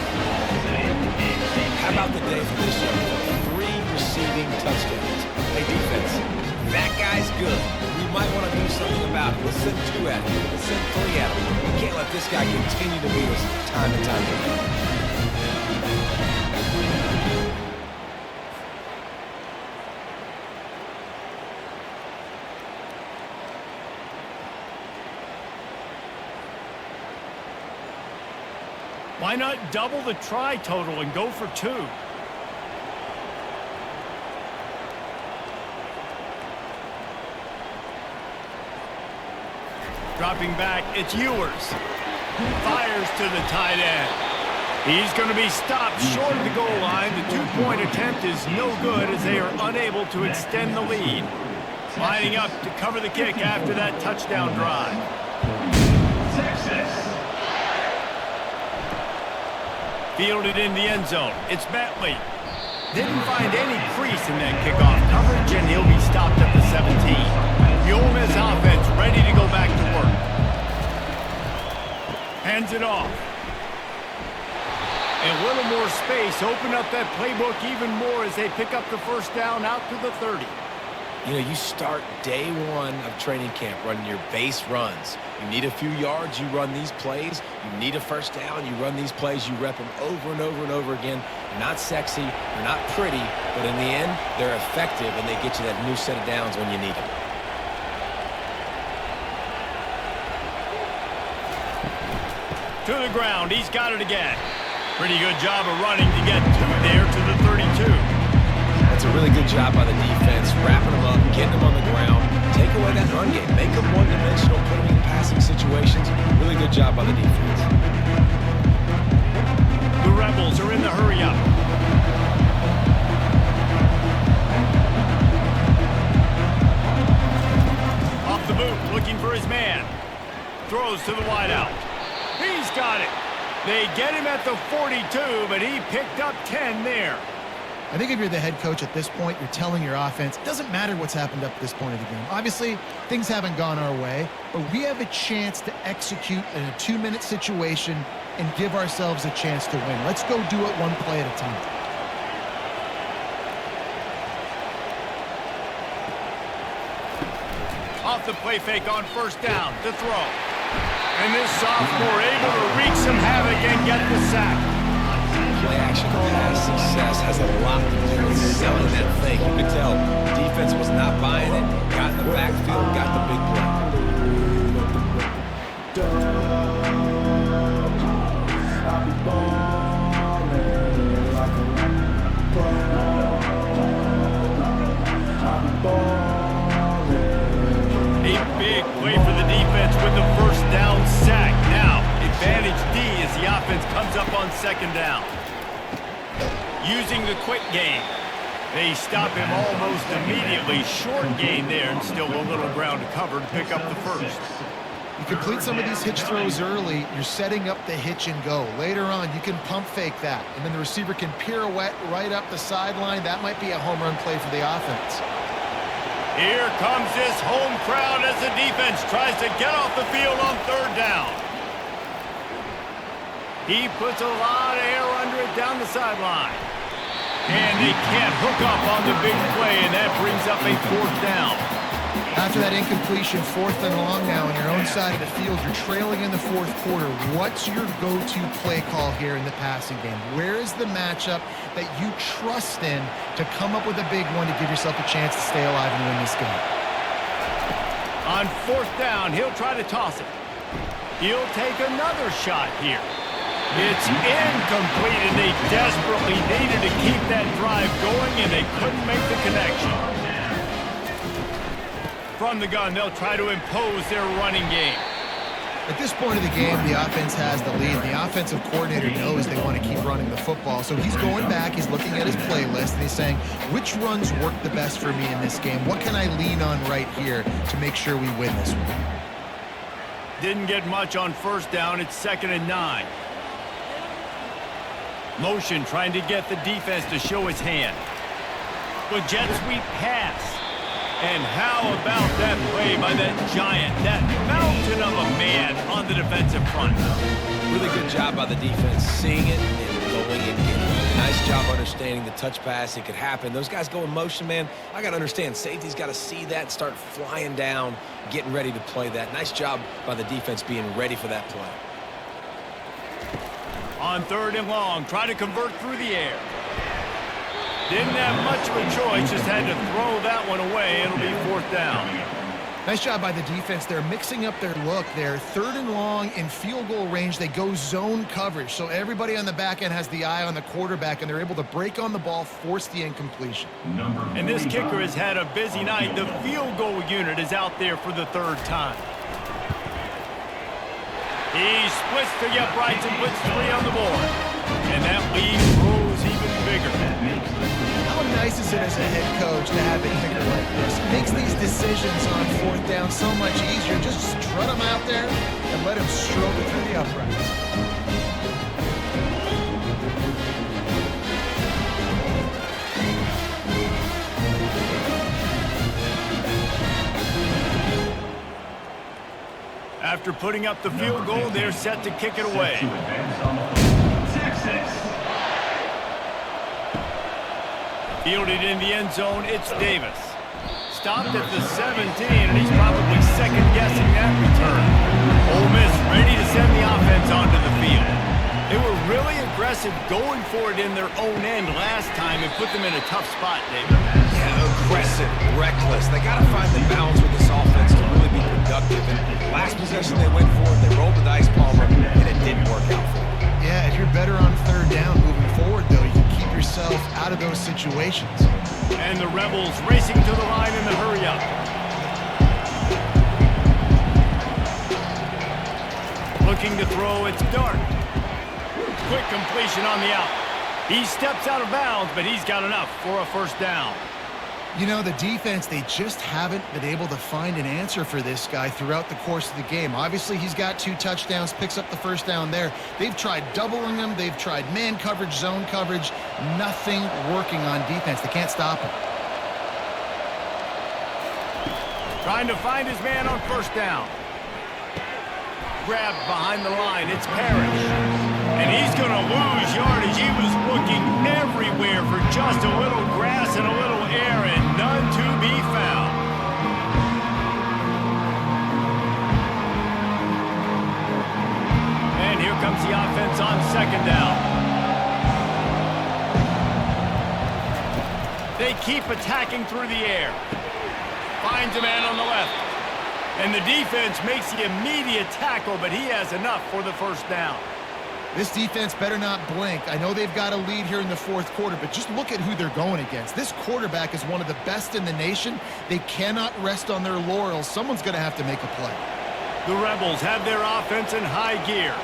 How about the day for this young man? 3 receiving touchdowns. Hey, defense, that guy's good. We might want to do something about it. Let's send 2 at him. Let's send 3 at him. We can't let this guy continue to beat us time and time again. Why not double the try total and go for 2? Dropping back, it's Ewers. Fires to the tight end. He's going to be stopped short of the goal line. The 2-point attempt is no good as they are unable to extend the lead. Lining up to cover the kick after that touchdown drive. Texas. Fielded in the end zone. It's Bentley. Didn't find any crease in that kickoff coverage, and he'll be stopped at the 17. The Ole Miss offense ready to go back to work. Hands it off. And a little more space. Open up that playbook even more as they pick up the first down out to the 30. You know, you start day 1 of training camp running your base runs. You need a few yards, you run these plays. You need a first down, you run these plays. You rep them over and over and over again. They're not sexy, they're not pretty, but in the end, they're effective, and they get you that new set of downs when you need them. To the ground, he's got it again. Pretty good job of running to get there to the 32. That's a really good job by the defense, wrapping them up, getting them on the ground, take away that run game, make them one-dimensional, put them in passing situations. Really good job by the defense. The Rebels are in the hurry-up. Off the boot, looking for his man. Throws to the wideout. He's got it. They get him at the 42, but he picked up 10 there. I think if you're the head coach at this point, you're telling your offense, it doesn't matter what's happened up to this point of the game. Obviously, things haven't gone our way, but we have a chance to execute in a 2-minute situation and give ourselves a chance to win. Let's go do it one play at a time. Off the play fake on first down to throw. And this sophomore able to wreak some havoc and get the sack. Play action pass success has a lot to do with selling that fake. You could tell the defense was not buying it, got in the backfield, got the big play. A big play for the defense with the first down sack. Now, advantage D as the offense comes up on second down. Using the quick game. They stop him almost immediately. Short gain there and still a little ground to cover to pick up the first. You complete some of these hitch throws early, you're setting up the hitch and go. Later on, you can pump fake that, and then the receiver can pirouette right up the sideline. That might be a home run play for the offense. Here comes this home crowd as the defense tries to get off the field on third down. He puts a lot of air under it down the sideline. And they can't hook up on the big play, and that brings up a fourth down. After that incompletion, 4th and long now on your own side of the field, you're trailing in the 4th quarter. What's your go-to play call here in the passing game? Where is the matchup that you trust in to come up with a big one to give yourself a chance to stay alive and win this game? On fourth down, he'll try to toss it. He'll take another shot here. It's incomplete, and they desperately needed to keep that drive going, and they couldn't make the connection. From the gun, they'll try to impose their running game. At this point of the game, the offense has the lead. The offensive coordinator knows they want to keep running the football, so he's going back, he's looking at his playlist, and he's saying, which runs work the best for me in this game? What can I lean on right here to make sure we win this one? Didn't get much on first down. It's 2nd and 9. Motion trying to get the defense to show its hand. With jet sweep pass. And how about that play by that giant, that mountain of a man on the defensive front? Really good job by the defense, seeing it and going and getting it. Nice job understanding the touch pass. It could happen. Those guys go in motion, man. I got to understand, safety's got to see that and start flying down, getting ready to play that. Nice job by the defense being ready for that play. On 3rd and long, try to convert through the air. Didn't have much of a choice, just had to throw that one away. It'll be 4th down. Nice job by the defense. They're mixing up their look. They're 3rd and long in field goal range. They go zone coverage. So everybody on the back end has the eye on the quarterback, and they're able to break on the ball, force the incompletion. And this kicker has had a busy night. The field goal unit is out there for the 3rd time. He splits the uprights and puts 3 on the board. And that lead grows even bigger. How nice is it as a head coach to have a kicker like this? It makes these decisions on 4th down so much easier. Just strut him out there and let him stroke it through the uprights. After putting up the field goal, they're set to kick it away. Fielded in the end zone, it's Davis. Stopped at the 17, and he's probably second-guessing that return. Ole Miss ready to send the offense onto the field. They were really aggressive going for it in their own end last time and put them in a tough spot, David. Yeah, aggressive, reckless. They got to find the balance with this offense to really be productive. And last possession they went for it, they rolled the dice, Palmer, and it didn't work out for them. Yeah, if you're better on 3rd down moving forward, though, you can keep yourself out of those situations. And the Rebels racing to the line in the hurry-up. Looking to throw, it's Dart. Quick completion on the out. He steps out of bounds, but he's got enough for a 1st down. You know, the defense, they just haven't been able to find an answer for this guy throughout the course of the game. Obviously, he's got 2 touchdowns, picks up the 1st down there. They've tried doubling him. They've tried man coverage, zone coverage. Nothing working on defense. They can't stop him. Trying to find his man on 1st down. Grabbed behind the line. It's Parrish. And he's going to lose yardage. He was looking everywhere for just a little grass and a little air, and none to be found. And here comes the offense on 2nd down. They keep attacking through the air. Finds a man on the left. And the defense makes the immediate tackle, but he has enough for the 1st down. This defense better not blink. I know they've got a lead here in the 4th quarter, but just look at who they're going against. This quarterback is one of the best in the nation. They cannot rest on their laurels. Someone's going to have to make a play. The Rebels have their offense in high gear.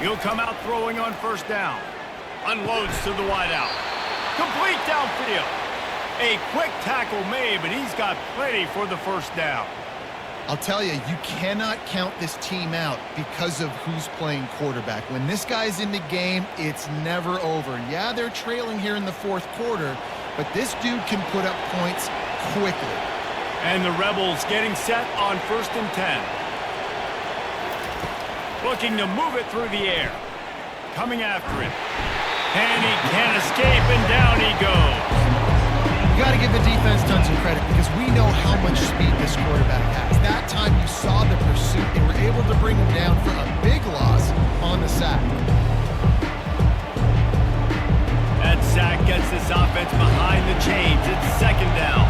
He'll come out throwing on 1st down. Unloads to the wideout. Complete downfield. A quick tackle made, but he's got plenty for the 1st down. I'll tell you, you cannot count this team out because of who's playing quarterback. When this guy's in the game, it's never over. Yeah, they're trailing here in the 4th quarter, but this dude can put up points quickly. And the Rebels getting set on 1st and 10. Looking to move it through the air. Coming after it. And he can't escape, and down he goes. You got to give the defense tons of credit because we know how much speed this quarterback has. That time you saw the pursuit. They were able to bring him down for a big loss on the sack. That sack gets this offense behind the chains. It's 2nd down.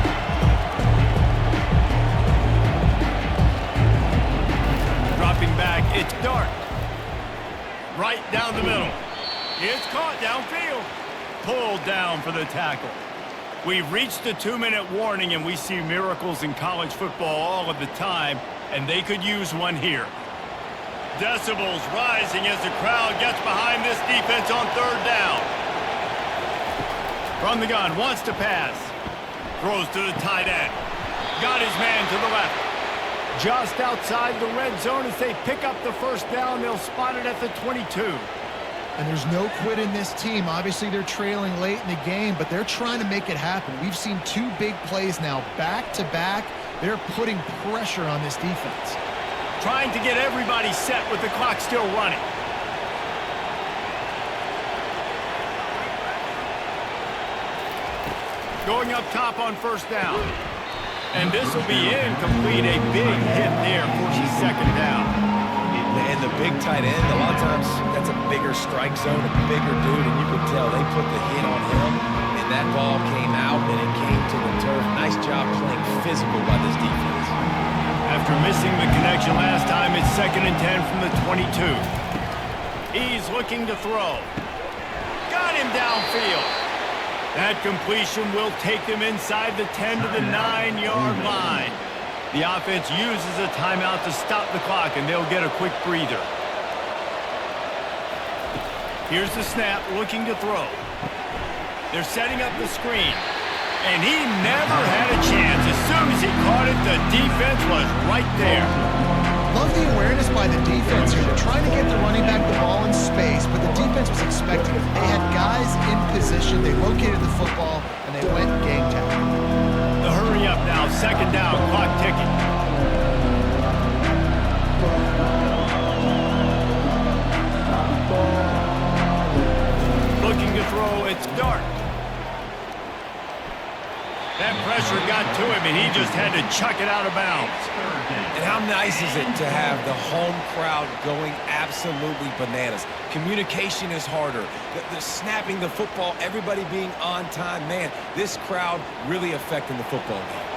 Dropping back, it's Dart. Right down the middle. It's caught downfield. Pulled down for the tackle. We've reached the 2-minute warning, and we see miracles in college football all of the time, and they could use one here. Decibels rising as the crowd gets behind this defense on 3rd down. From the gun, wants to pass. Throws to the tight end. Got his man to the left. Just outside the red zone as they pick up the 1st down. They'll spot it at the 22. And there's no quit in this team. Obviously, they're trailing late in the game, but they're trying to make it happen. We've seen 2 big plays now, back-to-back. They're putting pressure on this defense. Trying to get everybody set with the clock still running. Going up top on first down. And this will be incomplete. A big hit there, forces second down. And the big tight end, a lot of times, that's a bigger strike zone, a bigger dude, and you could tell they put the hit on him, and that ball came out, and it came to the turf. Nice job playing physical by this defense. After missing the connection last time, it's 2nd and 10 from the 22. He's looking to throw. Got him downfield. That completion will take them inside the 10 to the 9-yard line. The offense uses a timeout to stop the clock, and they'll get a quick breather. Here's the snap, looking to throw. They're setting up the screen, and he never had a chance. As soon as he caught it, the defense was right there. Love the awareness by the defense here. They're trying to get the running back the ball in space, but the defense was expecting it. They had guys in position. They located the football, and they went game time. The hurry up now, 2nd down, clock ticking. Looking to throw, it's Dart. That pressure got to him, and he just had to chuck it out of bounds. And how nice is it to have the home crowd going absolutely bananas? Communication is harder. The snapping the football, everybody being on time. Man, this crowd really affecting the football game.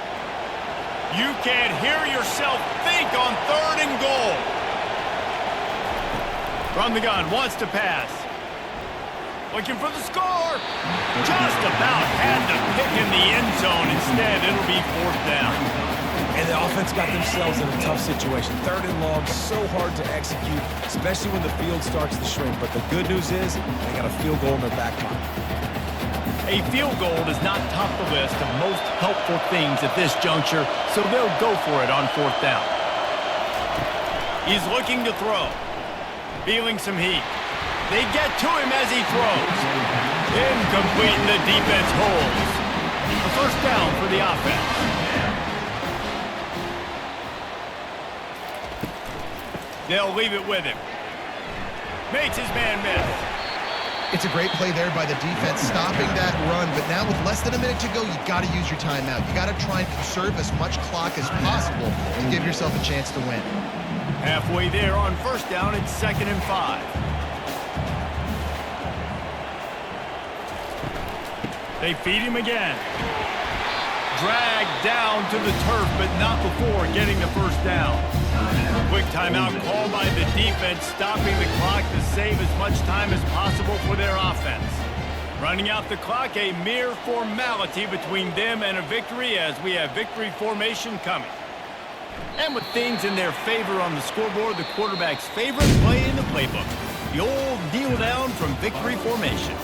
You can't hear yourself think on 3rd and goal. From the gun, wants to pass. Looking for the score. Just about had the pick in the end zone. Instead, it'll be 4th down. And the offense got themselves in a tough situation. 3rd and long, so hard to execute, especially when the field starts to shrink. But the good news is they got a field goal in their back pocket. A field goal does not top the list of most helpful things at this juncture, so they'll go for it on 4th down. He's looking to throw. Feeling some heat. They get to him as he throws. Incomplete, and the defense holds. A 1st down for the offense. They'll leave it with him. Makes his man miss. It's a great play there by the defense, stopping that run. But now with less than a minute to go, you've got to use your timeout. You got to try and conserve as much clock as possible to give yourself a chance to win. Halfway there on 1st down, it's 2nd and 5. They feed him again. Dragged down to the turf, but not before getting the 1st down. Quick timeout called by the defense, stopping the clock to save as much time as possible for their offense. Running out the clock, a mere formality between them and a victory, as we have victory formation coming. And with things in their favor on the scoreboard, the quarterback's favorite play in the playbook, the old kneel down from victory formation.